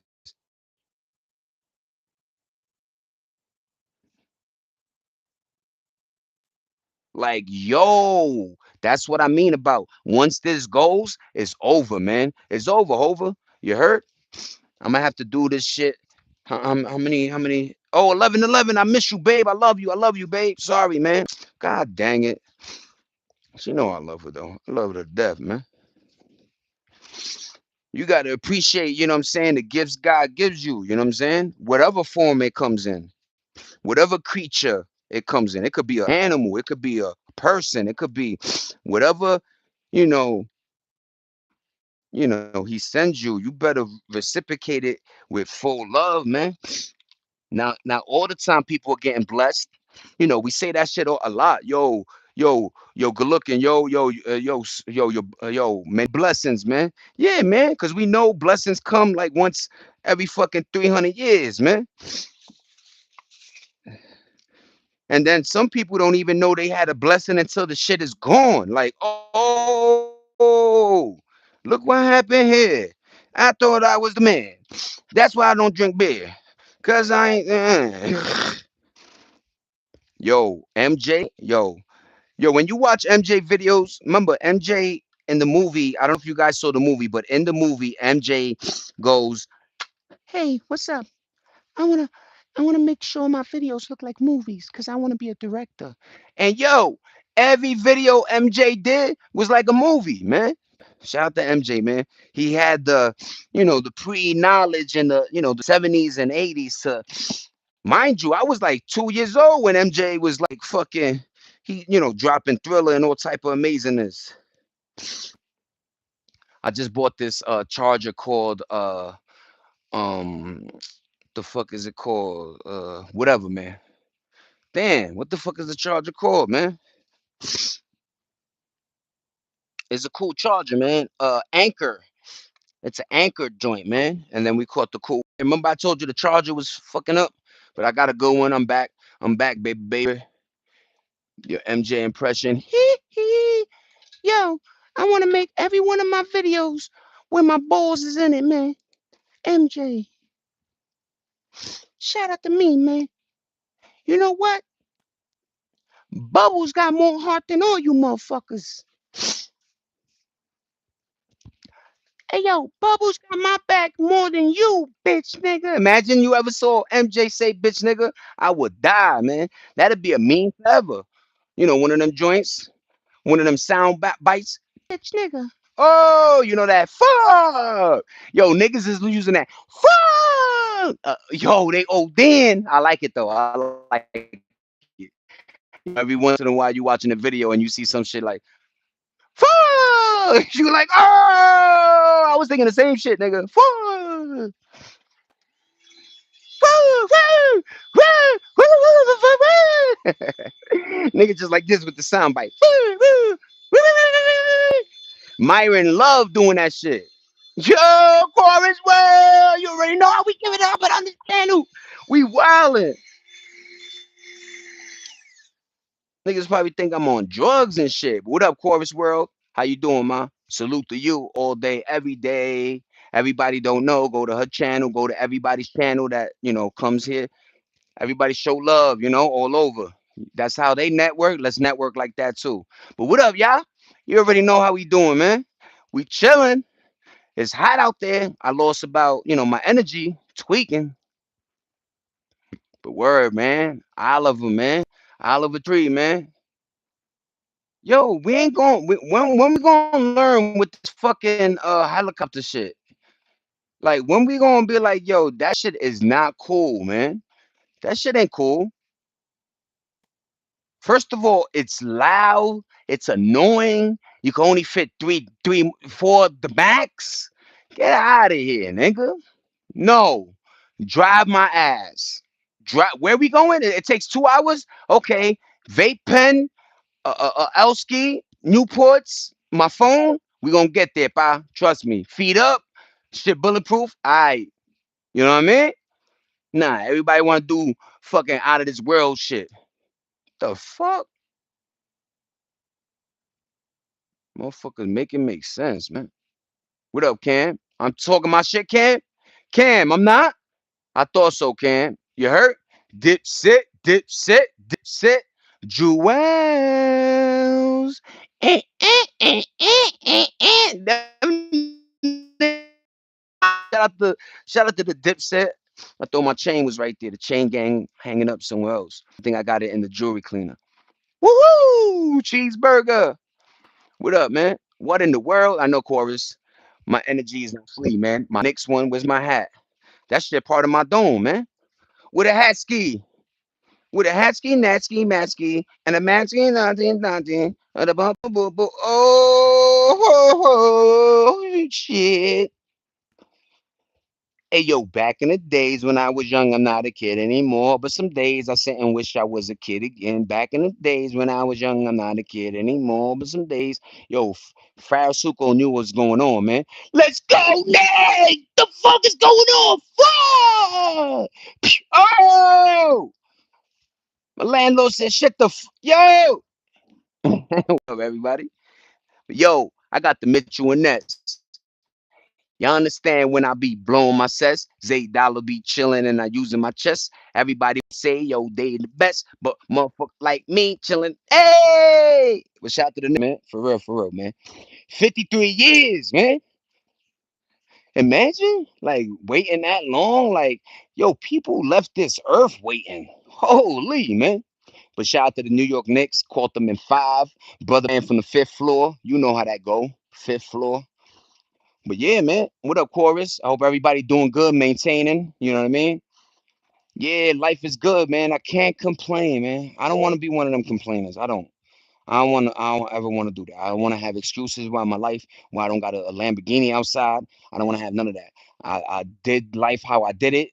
A: Like, yo, that's what I mean about once this goes, it's over, man. It's over. You heard? I'm gonna have to do this shit. How many? Oh, 11:11. I miss you, babe. I love you, babe. Sorry, man. God dang it. She know I love her though. I love her to death, man. You gotta appreciate, you know what I'm saying, the gifts God gives you, you know what I'm saying? Whatever form it comes in, whatever creature it comes in. It could be an animal, it could be a person, it could be whatever, you know, he sends you. You better reciprocate it with full love, man. Now, all the time people are getting blessed. We say that shit a lot. Yo, good looking. Yo, many blessings, man. Yeah, man, because we know blessings come like once every fucking 300 years, man. And then some people don't even know they had a blessing until the shit is gone. Like, oh, look what happened here. I thought I was the man. That's why I don't drink beer. Cause I ain't. Yo, MJ, yo, when you watch MJ videos, remember MJ in the movie, I don't know if you guys saw the movie, but in the movie, MJ goes, "Hey, what's up? I wanna I wanna make sure my videos look like movies because I wanna be a director." And yo, every video MJ did was like a movie, man. Shout out to MJ, man. He had the pre-knowledge in the 70s and 80s to mind you, I was like 2 years old when MJ was like fucking he dropping Thriller and all type of amazingness. I just bought this charger called um the fuck is it called? Whatever, man. Damn, what the fuck is the charger called, man? It's a cool charger, man. Anchor. It's an Anchor joint, man. And then we caught the cool. Remember I told you the charger was fucking up, but I got a good one. I'm back. I'm back, baby. Your MJ impression. Hee hee. Yo, I want to make every one of my videos where my balls is in it, man. MJ, shout out to me, man. You know what? Bubbles got more heart than all you motherfuckers. Hey, yo, Bubbles got my back more than you, bitch nigga. Imagine you ever saw MJ say bitch nigga. I would die, man. That'd be a meme forever. One of them joints, one of them bites. Bitch nigga. Oh, you know that fuck. Yo, niggas is using that fuck. Yo, they then. I like it though. I like it. Every once in a while, you watching a video and you see some shit like fuck. You like, oh, I was thinking the same shit, nigga. Fuck. Nigga just like this with the sound bite. Myron love doing that shit. Yo, chorus, well, you already know how we give it up, but understand who we wildin'. Niggas probably think I'm on drugs and shit. But what up, chorus world? How you doing, ma? Salute to you all day, every day. Everybody don't know. Go to her channel. Go to everybody's channel that comes here. Everybody show love, all over. That's how they network. Let's network like that too. But what up, y'all? You already know how we doing, man. We chilling. It's hot out there. I lost about, my energy tweaking. But word, man. Oliver, man. Oliver Tree, man. Yo, we ain't going. When we gonna learn with this fucking helicopter shit? Like when we gonna be like, yo, that shit is not cool, man. That shit ain't cool. First of all, it's loud, it's annoying. You can only fit three, four the max. Get out of here, nigga. No, drive my ass. Drive. Where we going? It takes 2 hours. Okay, vape pen, Elsky, Newports, my phone. We gonna get there, pa. Trust me. Feet up, shit bulletproof. Alright, you know what I mean? Nah, everybody wanna do fucking out of this world shit. The fuck? Motherfuckers make it make sense, man. What up, Cam? I'm talking my shit, Cam? Cam, I'm not? I thought so, Cam. You heard? Dip sit, dip sit, dip sit. Jewels. Shout out to the Dipset. I thought my chain was right there. The chain gang hanging up somewhere else. I think I got it in the jewelry cleaner. Woohoo! Cheeseburger. What up, man? What in the world? I know, chorus. My energy is not free, man. My next one was my hat. That shit part of my dome, man. With a hat ski. With a hat ski, nat ski, mat ski, and a mat ski, nothing, nothing. And a bump, boom, boom. Oh, shit. Hey, yo, back in the days when I was young, I'm not a kid anymore. But some days I sit and wish I was a kid again. Back in the days when I was young, I'm not a kid anymore. But some days, yo, Farasuko knew what's going on, man. Let's go, Nate! The fuck is going on? Fuck! Oh! My landlord said, shut the yo! What up, everybody? Yo, I got the Mitchell and Ness. Y'all understand when I be blowing my cess? Zay Dollar be chilling and I using my chest. Everybody say, yo, they the best, but motherfucker like me chilling. Hey! But shout out to the man. For real, man. 53 years, man. Imagine like waiting that long. Like, yo, people left this earth waiting. Holy, man. But shout out to the New York Knicks, caught them in five. Brother man from the fifth floor. You know how that go. Fifth floor. But yeah, man. What up, chorus? I hope everybody doing good, maintaining. You know what I mean? Yeah, life is good, man. I can't complain, man. I don't want to be one of them complainers. I don't. I don't want to. I don't ever want to do that. I don't want to have excuses about my life where I don't got a Lamborghini outside. I don't want to have none of that. I did life how I did it.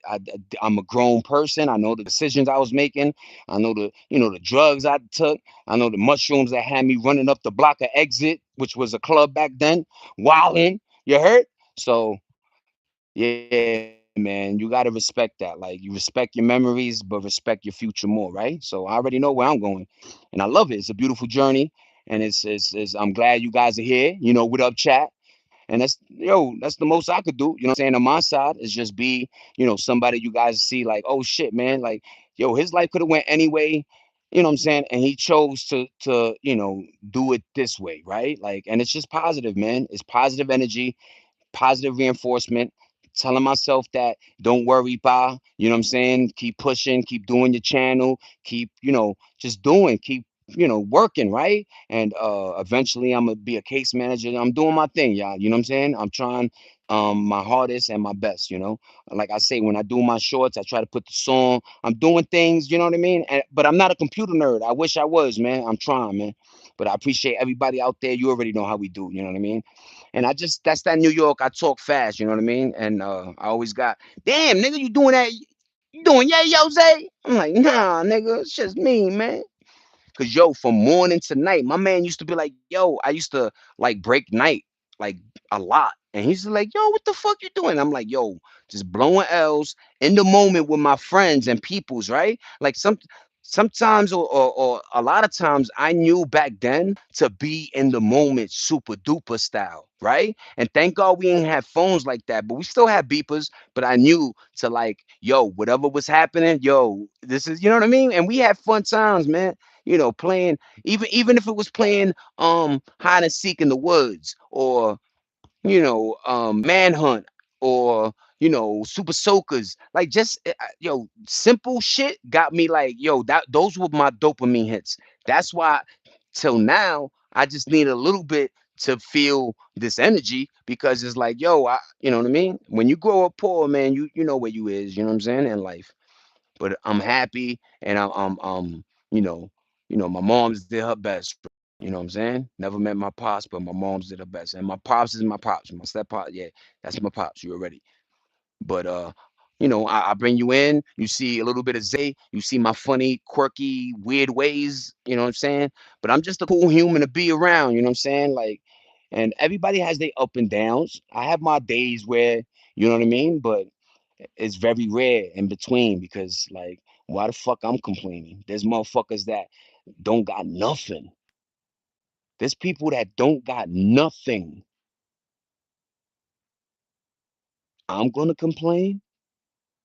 A: I'm a grown person. I know the decisions I was making. I know the drugs I took. I know the mushrooms that had me running up the block of Exit, which was a club back then. Wildin', you heard? So yeah, man, you gotta respect that. Like you respect your memories, but respect your future more, right? So I already know where I'm going, and I love it. It's a beautiful journey, and it's I'm glad you guys are here. What up, chat? And that's the most I could do. You know what I'm saying? On my side is just be, somebody you guys see like, oh shit, man, like, yo, his life could have went anyway. You know what I'm saying? And he chose to do it this way, right? Like, and it's just positive, man. It's positive energy, positive reinforcement, telling myself that don't worry, pa. You know what I'm saying? Keep pushing, keep doing your channel, keep, just doing, keep, working, right? And eventually I'm gonna be a case manager. I'm doing my thing, y'all. You know what I'm saying? I'm trying my hardest and my best, Like I say, when I do my shorts, I try to put the song. I'm doing things, you know what I mean? But I'm not a computer nerd. I wish I was, man. I'm trying, man. But I appreciate everybody out there. You already know how we do, you know what I mean? And that's that New York. I talk fast, you know what I mean? And I always got, damn, nigga, you doing that? You doing yeah, Jose? I'm like, nah, nigga, it's just me, man. Cause yo, from morning to night, my man used to be like, yo, I used to like break night like a lot. And he's like, yo, what the fuck you doing? I'm like, yo, just blowing L's in the moment with my friends and peoples, right? Like sometimes or a lot of times I knew back then to be in the moment super duper style, right? And thank God we didn't have phones like that, but we still had beepers. But I knew to like, yo, whatever was happening, yo, this is, you know what I mean? And we had fun times, man, playing, even if it was playing hide and seek in the woods, or manhunt, or super soakers, like just yo, simple shit got me like, yo, that those were my dopamine hits. That's why till now I just need a little bit to feel this energy, because it's like, yo, you know what I mean? When you grow up poor, man, you know where you is, you know what I'm saying, in life. But I'm happy, and you know, my mom's did her best. You know what I'm saying? Never met my pops, but my mom's did her best, and my pops is my pops. My step pop, yeah, that's my pops. You already. But I bring you in. You see a little bit of Zay. You see my funny, quirky, weird ways. You know what I'm saying? But I'm just a cool human to be around. You know what I'm saying? Like, and everybody has their up and downs. I have my days where, you know what I mean, but it's very rare in between, because like, why the fuck I'm complaining? There's motherfuckers that don't got nothing. There's people that don't got nothing. I'm gonna complain.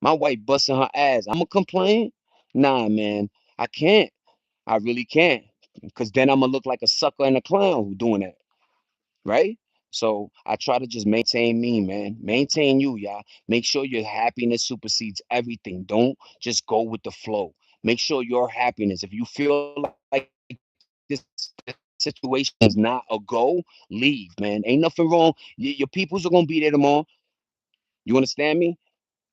A: My wife busting her ass. I'm gonna complain. Nah, man, I can't. I really can't, because then I'm gonna look like a sucker and a clown who doing that, right? So I try to just maintain me, man. Maintain you, y'all. Make sure your happiness supersedes everything. Don't just go with the flow. Make sure your happiness. If you feel like this situation is not a go, leave, man. Ain't nothing wrong. Your peoples are gonna be there tomorrow. You understand me?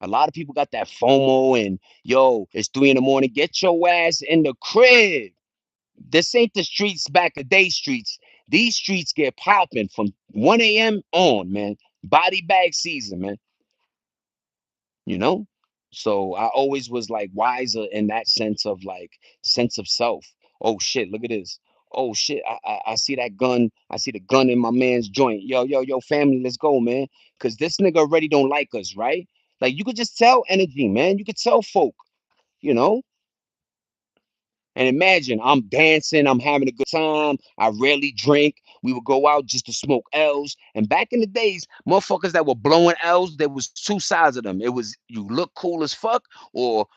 A: A lot of people got that FOMO and yo, it's 3 in the morning. Get your ass in the crib. This ain't the streets back of day streets. These streets get popping from 1 a.m. on, man. Body bag season, man. You know? So I always was like wiser in that sense of like sense of self. Oh shit, look at this. Oh shit, I see that gun. I see the gun in my man's joint. Yo, family, let's go, man. Cause this nigga already don't like us, right? Like you could just tell energy, man. You could tell folk, you know. And imagine I'm dancing, I'm having a good time. I rarely drink. We would go out just to smoke L's. And back in the days, motherfuckers that were blowing L's, there was two sides of them. It was you look cool as fuck, or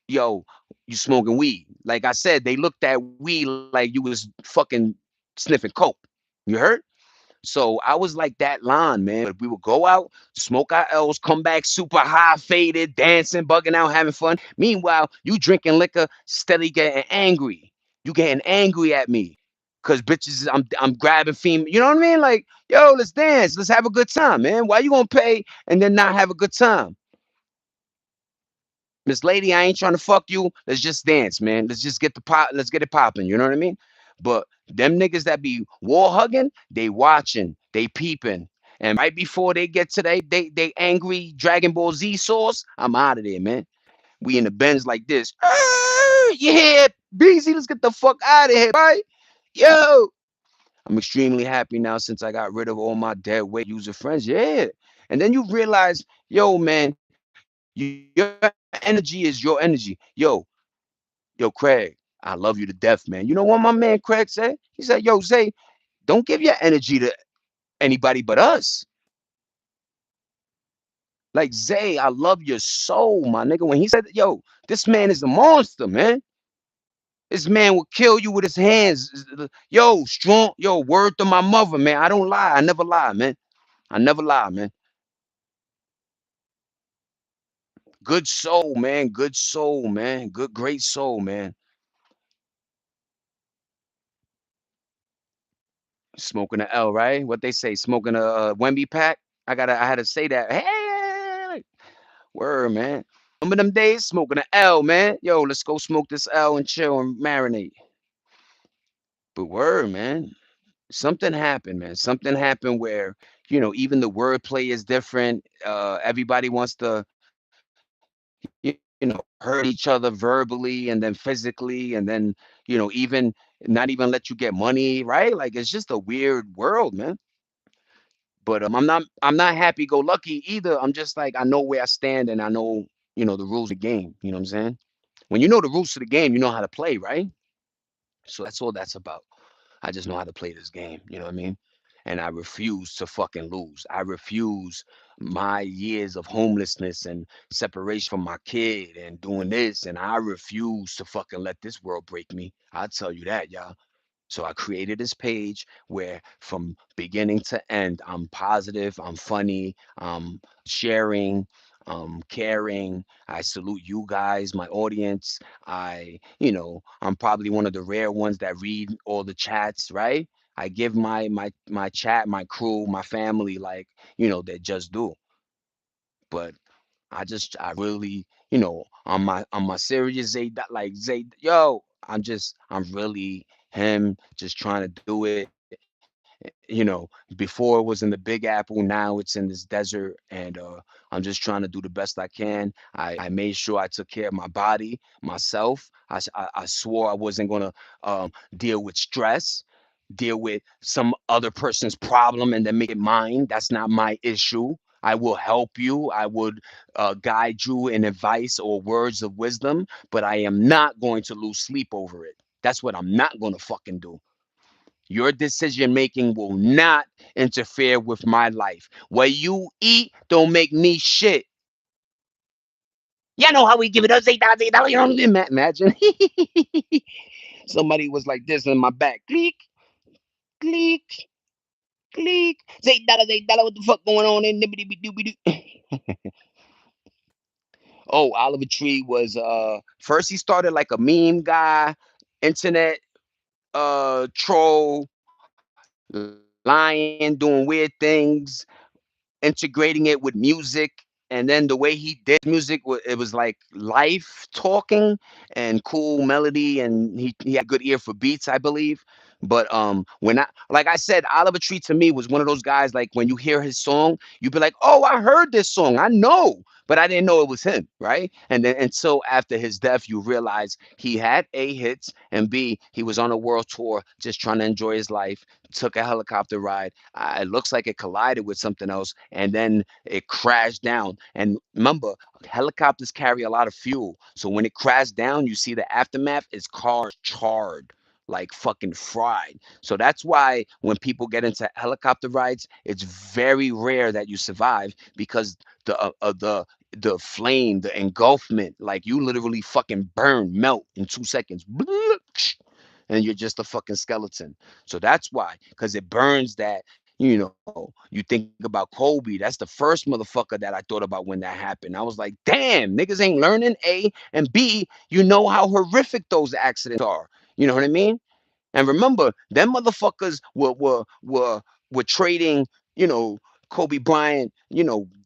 A: yo, you smoking weed. Like I said, they looked at weed like you was fucking sniffing coke. You heard? So I was like that line, man. But we would go out, smoke our L's, come back super high, faded, dancing, bugging out, having fun. Meanwhile, you drinking liquor, steady getting angry. You getting angry at me. Cause bitches, I'm grabbing female. You know what I mean? Like, yo, let's dance. Let's have a good time, man. Why you gonna pay and then not have a good time? Miss Lady, I ain't trying to fuck you. Let's just dance, man. Let's just get the pop. Let's get it popping. You know what I mean? But them niggas that be wall hugging, they watching, they peeping, and right before they get to they angry Dragon Ball Z source, I'm out of there, man. We in the Benz like this. Yeah, BZ, let's get the fuck out of here, right? Yo, I'm extremely happy now since I got rid of all my dead weight user friends. Yeah, and then you realize, yo, man, your energy is your energy. Yo, Craig, I love you to death, man. You know what my man Craig said? He said, yo, Zay, don't give your energy to anybody but us. Like, Zay, I love your soul, my nigga. When he said, yo, this man is a monster, man. This man will kill you with his hands. Yo, strong, yo, word to my mother, man. I don't lie. I never lie, man. I never lie, man. Good soul, man. Good soul, man. Good, great soul, man. Smoking a L, right? What they say, smoking a Wemby pack. I had to say that. Hey, word, man. Remember them days smoking an L, man. Yo, let's go smoke this L and chill and marinate. But word, man. Something happened, man. Something happened where, even the wordplay is different. Everybody wants to, hurt each other verbally and then physically, and then, even not even let you get money, right? Like it's just a weird world, man. But I'm not happy go lucky either. I'm just like I know where I stand and I know, the rules of the game. You know what I'm saying? When you know the rules of the game, you know how to play, right? So that's all that's about. I just know how to play this game. You know what I mean? And I refuse to fucking lose. I refuse my years of homelessness and separation from my kid and doing this. And I refuse to fucking let this world break me. I'll tell you that, y'all. So I created this page where from beginning to end, I'm positive, I'm funny, I'm sharing, I'm caring. I salute you guys, my audience. I'm probably one of the rare ones that read all the chats, right? I give my chat, my crew, my family, like, they just do. But I really, on my serious Zay, like Zay, yo, I'm really him, just trying to do it. Before it was in the Big Apple, now it's in this desert, and I'm just trying to do the best I can. I made sure I took care of my body, myself. I swore I wasn't gonna deal with stress, deal with some other person's problem and then make it mine. That's not my issue. I will help you. I would guide you in advice or words of wisdom, but I am not going to lose sleep over it. That's what I'm not going to fucking do. Your decision making will not interfere with my life. What you eat don't make me shit. You know how we give it up, $8, $8. You know, imagine. Somebody was like this in my back. Click, click, click. $8, what the fuck going on in nibbity doobie doo? Oh, Oliver Tree was first he started like a meme guy, internet troll, lying, doing weird things, integrating it with music. And then the way he did music, it was like life talking and cool melody, and he had a good ear for beats, I believe. But when I like I said, Oliver Tree to me was one of those guys. Like when you hear his song, you'd be like, "Oh, I heard this song. I know." But I didn't know it was him, right? And then and so after his death, you realize he had A hits and B he was on a world tour just trying to enjoy his life. Took a helicopter ride. It looks like it collided with something else, and then it crashed down. And remember, helicopters carry a lot of fuel, so when it crashed down, you see the aftermath is cars charred, like fucking fried. So that's why when people get into helicopter rides, it's very rare that you survive because the flame, the engulfment, like you literally fucking burn, melt in 2 seconds. And you're just a fucking skeleton. So that's why, because it burns that. You think about Kobe. That's the first motherfucker that I thought about when that happened. I was like, damn, niggas ain't learning. A and B, you know how horrific those accidents are. You know what I mean? And remember, them motherfuckers were trading, you know, Kobe Bryant,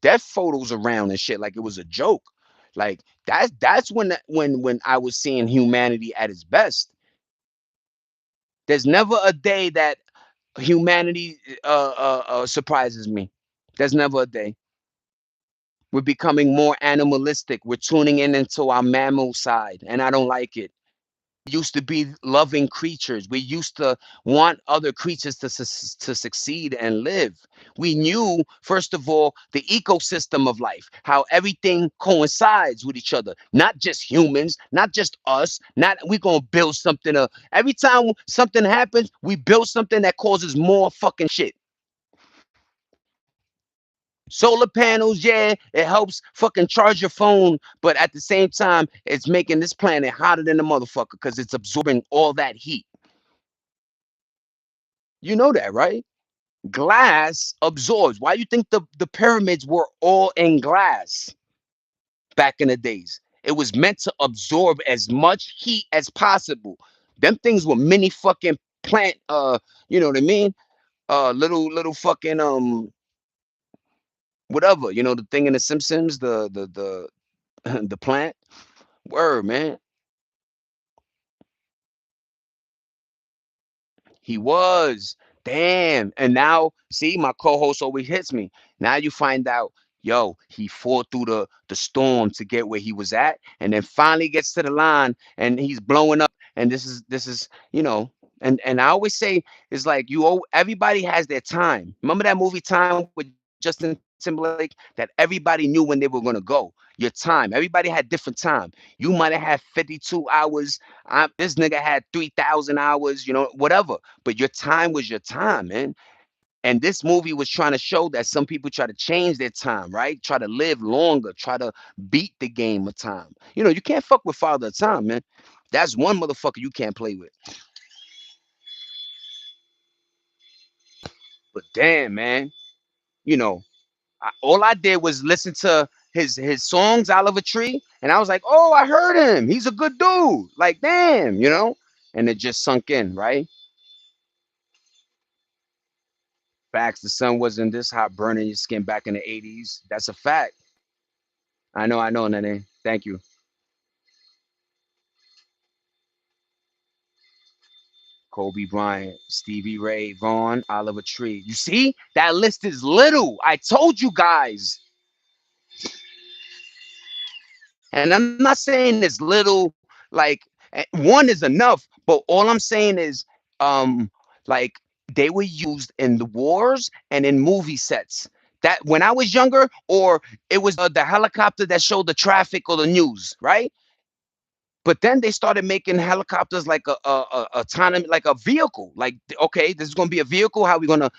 A: death photos around and shit like it was a joke. Like that's when I was seeing humanity at its best. There's never a day that humanity surprises me. There's never a day. We're becoming more animalistic. We're tuning in into our mammal side, and I don't like it. Used to be loving creatures. We used to want other creatures to succeed and live. We knew, first of all, the ecosystem of life, how everything coincides with each other, not just humans, not just us, not we gonna build something. Every time something happens, we build something that causes more fucking shit. Solar panels, yeah, it helps fucking charge your phone, but at the same time, it's making this planet hotter than the motherfucker because it's absorbing all that heat. You know that, right? Glass absorbs. Why you think the pyramids were all in glass back in the days? It was meant to absorb as much heat as possible. Them things were mini fucking plant. You know what I mean? Little fucking whatever. You know the thing in the Simpsons, the plant. Word, man. He was. Damn. And now, see, my co-host always hits me. Now you find out, yo, he fought through the storm to get where he was at, and then finally gets to the line and he's blowing up. And this is, and I always say it's like everybody has their time. Remember that movie Time with Justin Timberlake that everybody knew when they were gonna go. Your time. Everybody had different time. You might have had 52 hours. This nigga had 3,000 hours, whatever. But your time was your time, man. And this movie was trying to show that some people try to change their time, right? Try to live longer, try to beat the game of time. You can't fuck with Father of Time, man. That's one motherfucker you can't play with. But damn, man, you know, all I did was listen to his songs, Oliver Tree, and I was like, oh, I heard him. He's a good dude. Like, damn, and it just sunk in, right? Facts. The sun wasn't this hot, burning your skin back in the '80s. That's a fact. I know, Nene. Thank you. Kobe Bryant, Stevie Ray Vaughan, Oliver Tree. You see, that list is little. I told you guys. And I'm not saying it's little, like one is enough, but all I'm saying is, um, like they were used in the wars and in movie sets. That when I was younger, or it was the helicopter that showed the traffic or the news, right? But then they started making helicopters like a autonomous, like a vehicle. Like, okay, this is gonna be a vehicle. How we gonna,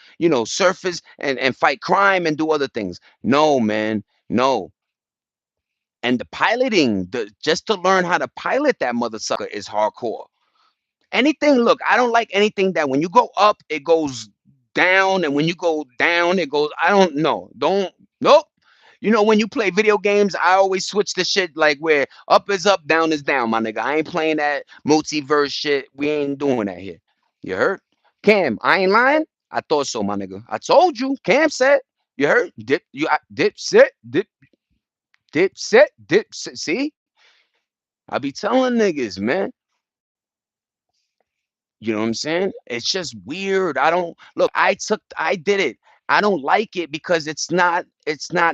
A: surface and fight crime and do other things? No, man, no. And the piloting, the just to learn how to pilot that mother sucker is hardcore. Anything, look, I don't like anything that when you go up, it goes down, and when you go down, it goes. I don't know. Don't. Nope. You know, when you play video games, I always switch the shit like where up is up, down is down, my nigga. I ain't playing that multiverse shit. We ain't doing that here. You heard? Cam, I ain't lying. I thought so, my nigga. I told you. Cam said. You heard? Dip set. See, I be telling niggas, man. You know what I'm saying? It's just weird. I don't look, I did it. I don't like it because it's not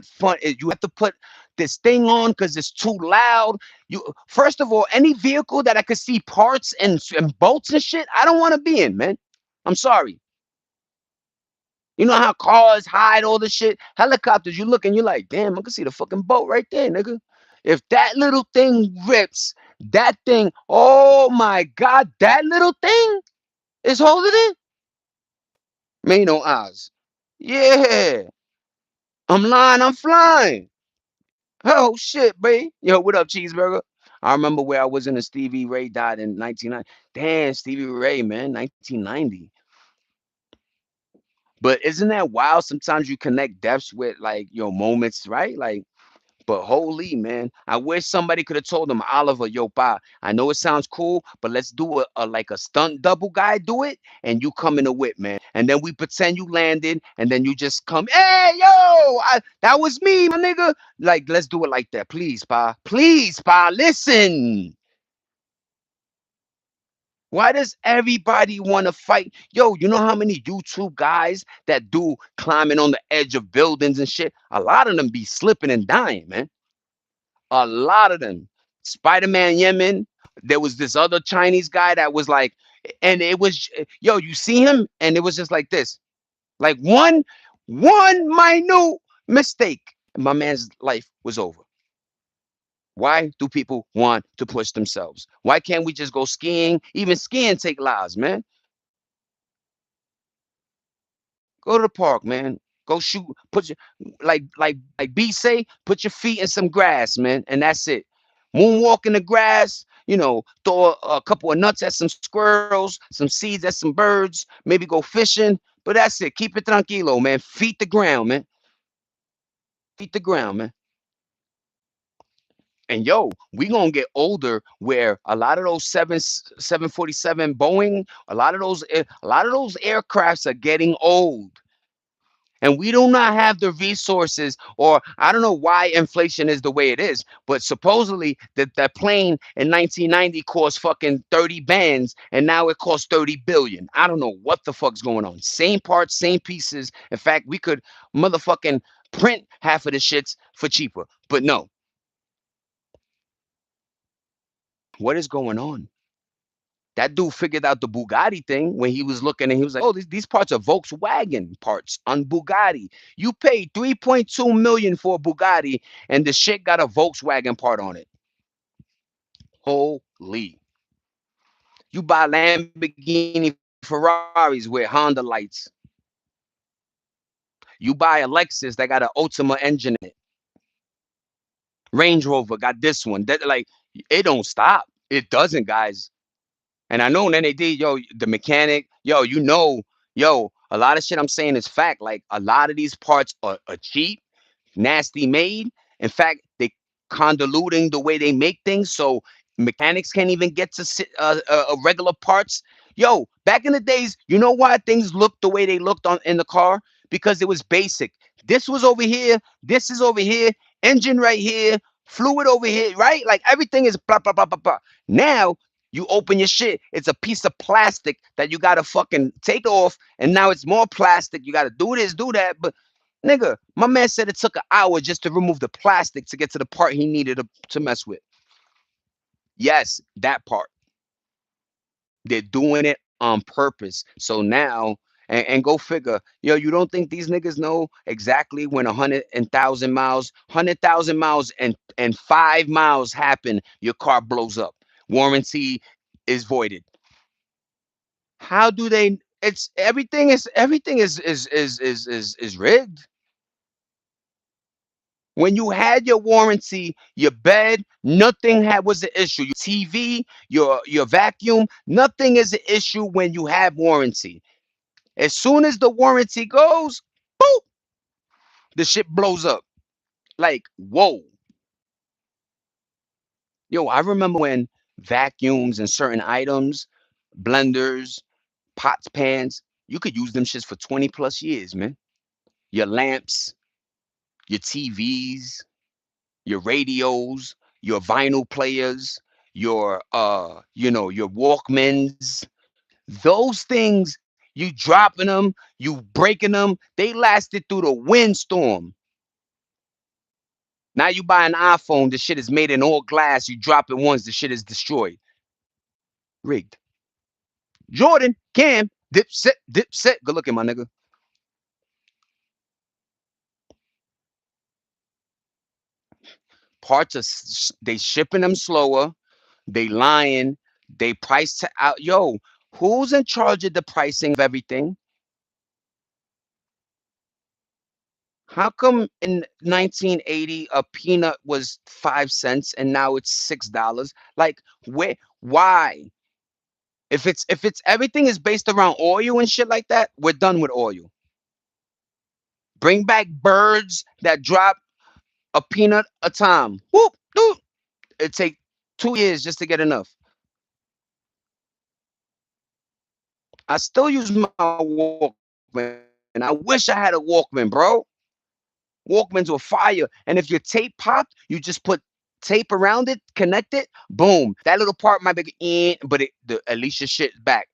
A: fun. You have to put this thing on because it's too loud. You first of all, any vehicle that I could see parts and bolts and shit, I don't want to be in, man. I'm sorry. You know how cars hide all the shit? Helicopters, you look and you're like, damn, I can see the fucking boat right there, nigga. If that little thing rips, that thing, oh my God, that little thing is holding it. Me no eyes. Yeah, I'm lying. I'm flying. Oh shit, babe. Yo, what up, cheeseburger? I remember where I was in. The Stevie Ray died in 1990. Damn, Stevie Ray, man, 1990. But isn't that wild? Sometimes you connect deaths with like your moments, right? Like, but holy man, I wish somebody could have told him, Oliver, yo, pa, I know it sounds cool, but let's do a like a stunt double guy do it, and you come in the whip, man, and then we pretend you landed, and then you just come, hey, yo, that was me, my nigga. Like, let's do it like that, please, pa, listen. Why does everybody want to fight? Yo, you know how many YouTube guys that do climbing on the edge of buildings and shit? A lot of them be slipping and dying, man. A lot of them. Spider-Man Yemen. There was this other Chinese guy that was like, and it was, yo, you see him, and it was just like this, like one minute mistake, and my man's life was over. Why do people want to push themselves? Why can't we just go skiing? Even skiing take lives, man. Go to the park, man. Go shoot. Put your like B say, put your feet in some grass, man, and that's it. Moonwalk in the grass. You know, throw a couple of nuts at some squirrels, some seeds at some birds. Maybe go fishing. But that's it. Keep it tranquilo, man. Feet the ground, man. Feet the ground, man. And yo, we gonna get older where a lot of those 747 Boeing, a lot of those aircrafts are getting old. And we do not have the resources, or I don't know why inflation is the way it is, but supposedly that plane in 1990 cost fucking 30 bands, and now it costs 30 billion. I don't know what the fuck's going on. Same parts, same pieces. In fact, we could motherfucking print half of the shits for cheaper. But no, what is going on? That dude figured out the Bugatti thing when he was looking, and he was like, "Oh, these parts are Volkswagen parts on Bugatti. You paid 3.2 million for a Bugatti, and the shit got a Volkswagen part on it. Holy! You buy Lamborghini Ferraris with Honda lights. You buy a Lexus that got an Ultima engine in it. Range Rover got this one. That like it don't stop. It doesn't, guys. And I know then they did, yo, the mechanic, yo, yo, a lot of shit I'm saying is fact. Like a lot of these parts are cheap, nasty made. In fact, they convoluting the way they make things, so mechanics can't even get to regular parts. Yo, back in the days, you know why things looked the way they looked on in the car? Because it was basic. This was over here. This is over here. Engine right here. Fluid over here. Right? Like everything is blah blah blah blah blah. Now you open your shit. It's a piece of plastic that you gotta fucking take off, and now it's more plastic. You gotta do this, do that, but nigga, my man said it took an hour just to remove the plastic to get to the part he needed to mess with. Yes, that part. They're doing it on purpose. So now, and go figure, yo, you don't think these niggas know exactly when 100,000 miles and 5 miles happen, your car blows up. Warranty is voided. How do they? It's everything is rigged. When you had your warranty, your bed, nothing had was an issue. Your TV, your vacuum, nothing is an issue when you have warranty. As soon as the warranty goes, boop, the shit blows up. Like, whoa. Yo, I remember when vacuums and certain items, blenders, pots, pans, you could use them shits for 20 plus years, man. Your lamps, your TVs, your radios, your vinyl players, your Walkmans. Those things, you dropping them, you breaking them, they lasted through the windstorm. Now you buy an iPhone, the shit is made in all glass. You drop it once, the shit is destroyed. Rigged. Jordan, Cam, Dipset, Dipset. Good looking, my nigga. Parts are they shipping them slower. They lying. They price to out. Yo, who's in charge of the pricing of everything? How come in 1980 a peanut was 5 cents and now it's $6? Like, where? Why? If it's everything is based around oil and shit like that, we're done with oil. Bring back birds that drop a peanut a time. Whoop, whoop. It take 2 years just to get enough. I still use my Walkman. I wish I had a Walkman, bro. Walkmans were fire. And if your tape popped, you just put tape around it, connect it, boom. That little part might be in, but at least your shit's back.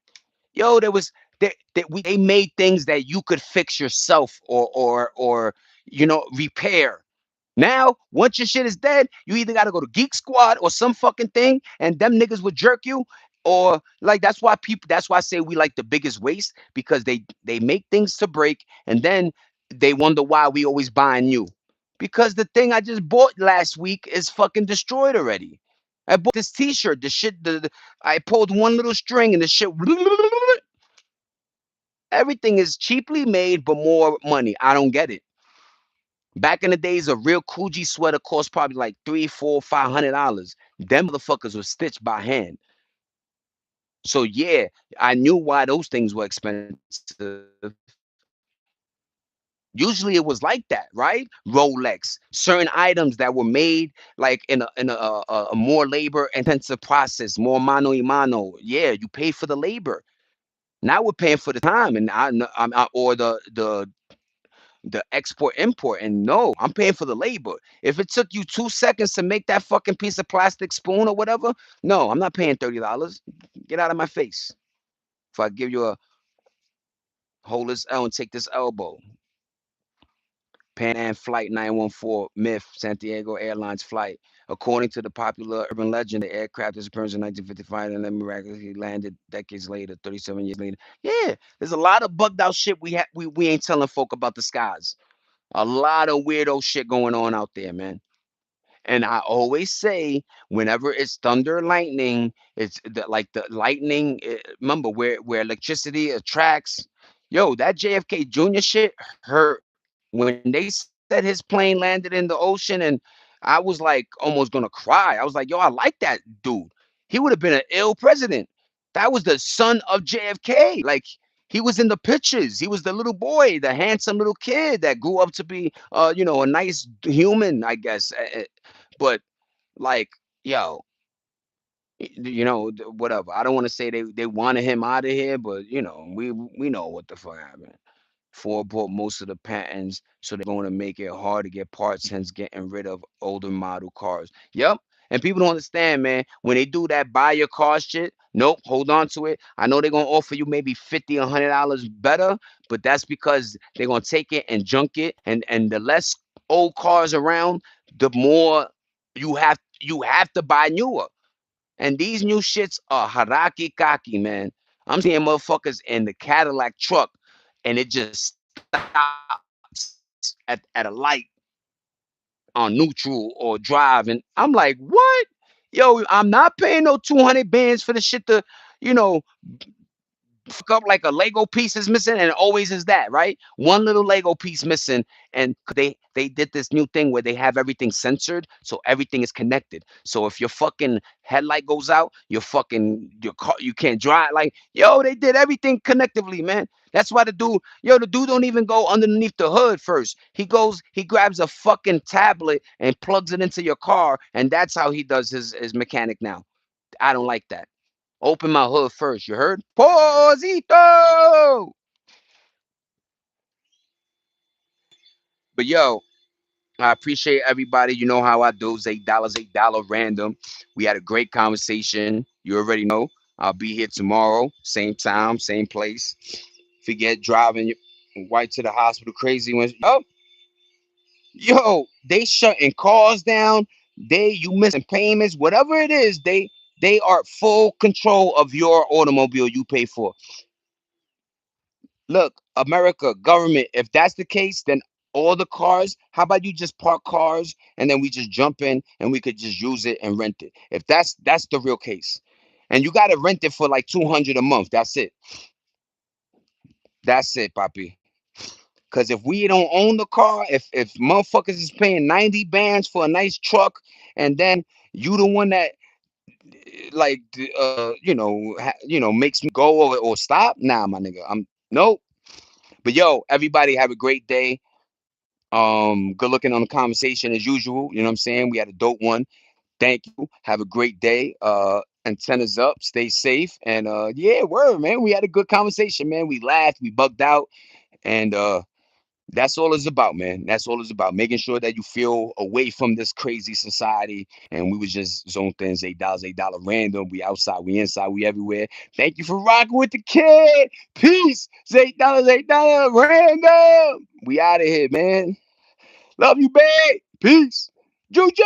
A: Yo, there was they made things that you could fix yourself or repair. Now, once your shit is dead, you either gotta go to Geek Squad or some fucking thing, and them niggas would jerk you. Or like that's why I say we like the biggest waste, because they make things to break and then they wonder why we always buying new. Because the thing I just bought last week is fucking destroyed already. I bought this t-shirt, the shit, I pulled one little string and the shit everything is cheaply made but more money. I don't get it. Back in the days, a real Coogee sweater cost probably like three, four, $500. Them motherfuckers were stitched by hand. So yeah, I knew why those things were expensive. Usually it was like that, right? Rolex, certain items that were made like in a more labor intensive process, more mano y mano. Yeah, you pay for the labor. Now we're paying for the time, and or the export import. And no, I'm paying for the labor. If it took you 2 seconds to make that fucking piece of plastic spoon or whatever, no, I'm not paying $30. Get out of my face. If I give you a hold this L and take this elbow. Pan Am Flight 914 myth, Santiago Airlines flight. According to the popular urban legend, the aircraft disappeared in 1955 and then miraculously landed decades later, 37 years later. Yeah, there's a lot of bugged out shit we ain't telling folk about the skies. A lot of weirdo shit going on out there, man. And I always say, whenever it's thunder, lightning, it's like the lightning. Remember where electricity attracts. Yo, that JFK Jr. shit hurt when they said his plane landed in the ocean, and I was like almost gonna cry. I was like, yo, I like that dude. He would have been an ill president. That was the son of JFK. Like, he was in the pictures. He was the little boy, the handsome little kid that grew up to be, a nice human, I guess. But like, yo, whatever. I don't want to say they wanted him out of here, but we know what the fuck happened. Ford bought most of the patents, so they're going to make it hard to get parts, hence getting rid of older model cars. Yep. And people don't understand, man. When they do that buy your car shit, nope, hold on to it. I know they're gonna offer you maybe 50 or $100 better, but that's because they're gonna take it and junk it. And the less old cars around, the more you have to buy newer. And these new shits are haraki kaki, man. I'm seeing motherfuckers in the Cadillac truck and it just stops at a light on neutral or drive. And I'm like, what? Yo, I'm not paying no 200 bands for the shit to, you know, fuck up like a Lego piece is missing, and it always is that, right? One little Lego piece missing, and they did this new thing where they have everything censored, so everything is connected. So if your fucking headlight goes out, your car you can't drive. Like yo, they did everything connectively, man. That's why the dude don't even go underneath the hood first. He grabs a fucking tablet and plugs it into your car, and that's how he does his mechanic now. I don't like that. Open my hood first. You heard? Posito. But yo, I appreciate everybody. You know how I do. It's $8, random. We had a great conversation. You already know. I'll be here tomorrow, same time, same place. Forget driving white to the hospital crazy ones. They shutting cars down. You missing payments, whatever it is. They are full control of your automobile you pay for. Look, America, government, if that's the case, then all the cars, how about you just park cars and then we just jump in and we could just use it and rent it? If that's the real case. And you gotta rent it for like 200 a month. That's it. That's it, Papi. Cause if we don't own the car, if motherfuckers is paying 90 bands for a nice truck, and then you the one that like makes me go or stop, nah, my nigga. I'm nope. But yo, everybody have a great day. Good looking on the conversation as usual. You know what I'm saying? We had a dope one. Thank you. Have a great day. Antennas up. Stay safe. And yeah, word, man. We had a good conversation, man. We laughed. We bugged out. And that's all it's about, man. That's all it's about. Making sure that you feel away from this crazy society. And we was just zone things, $8, random. We outside, we inside, we everywhere. Thank you for rocking with the kid. Peace. It's $8, random. We out of here, man. Love you, babe. Peace. Juju.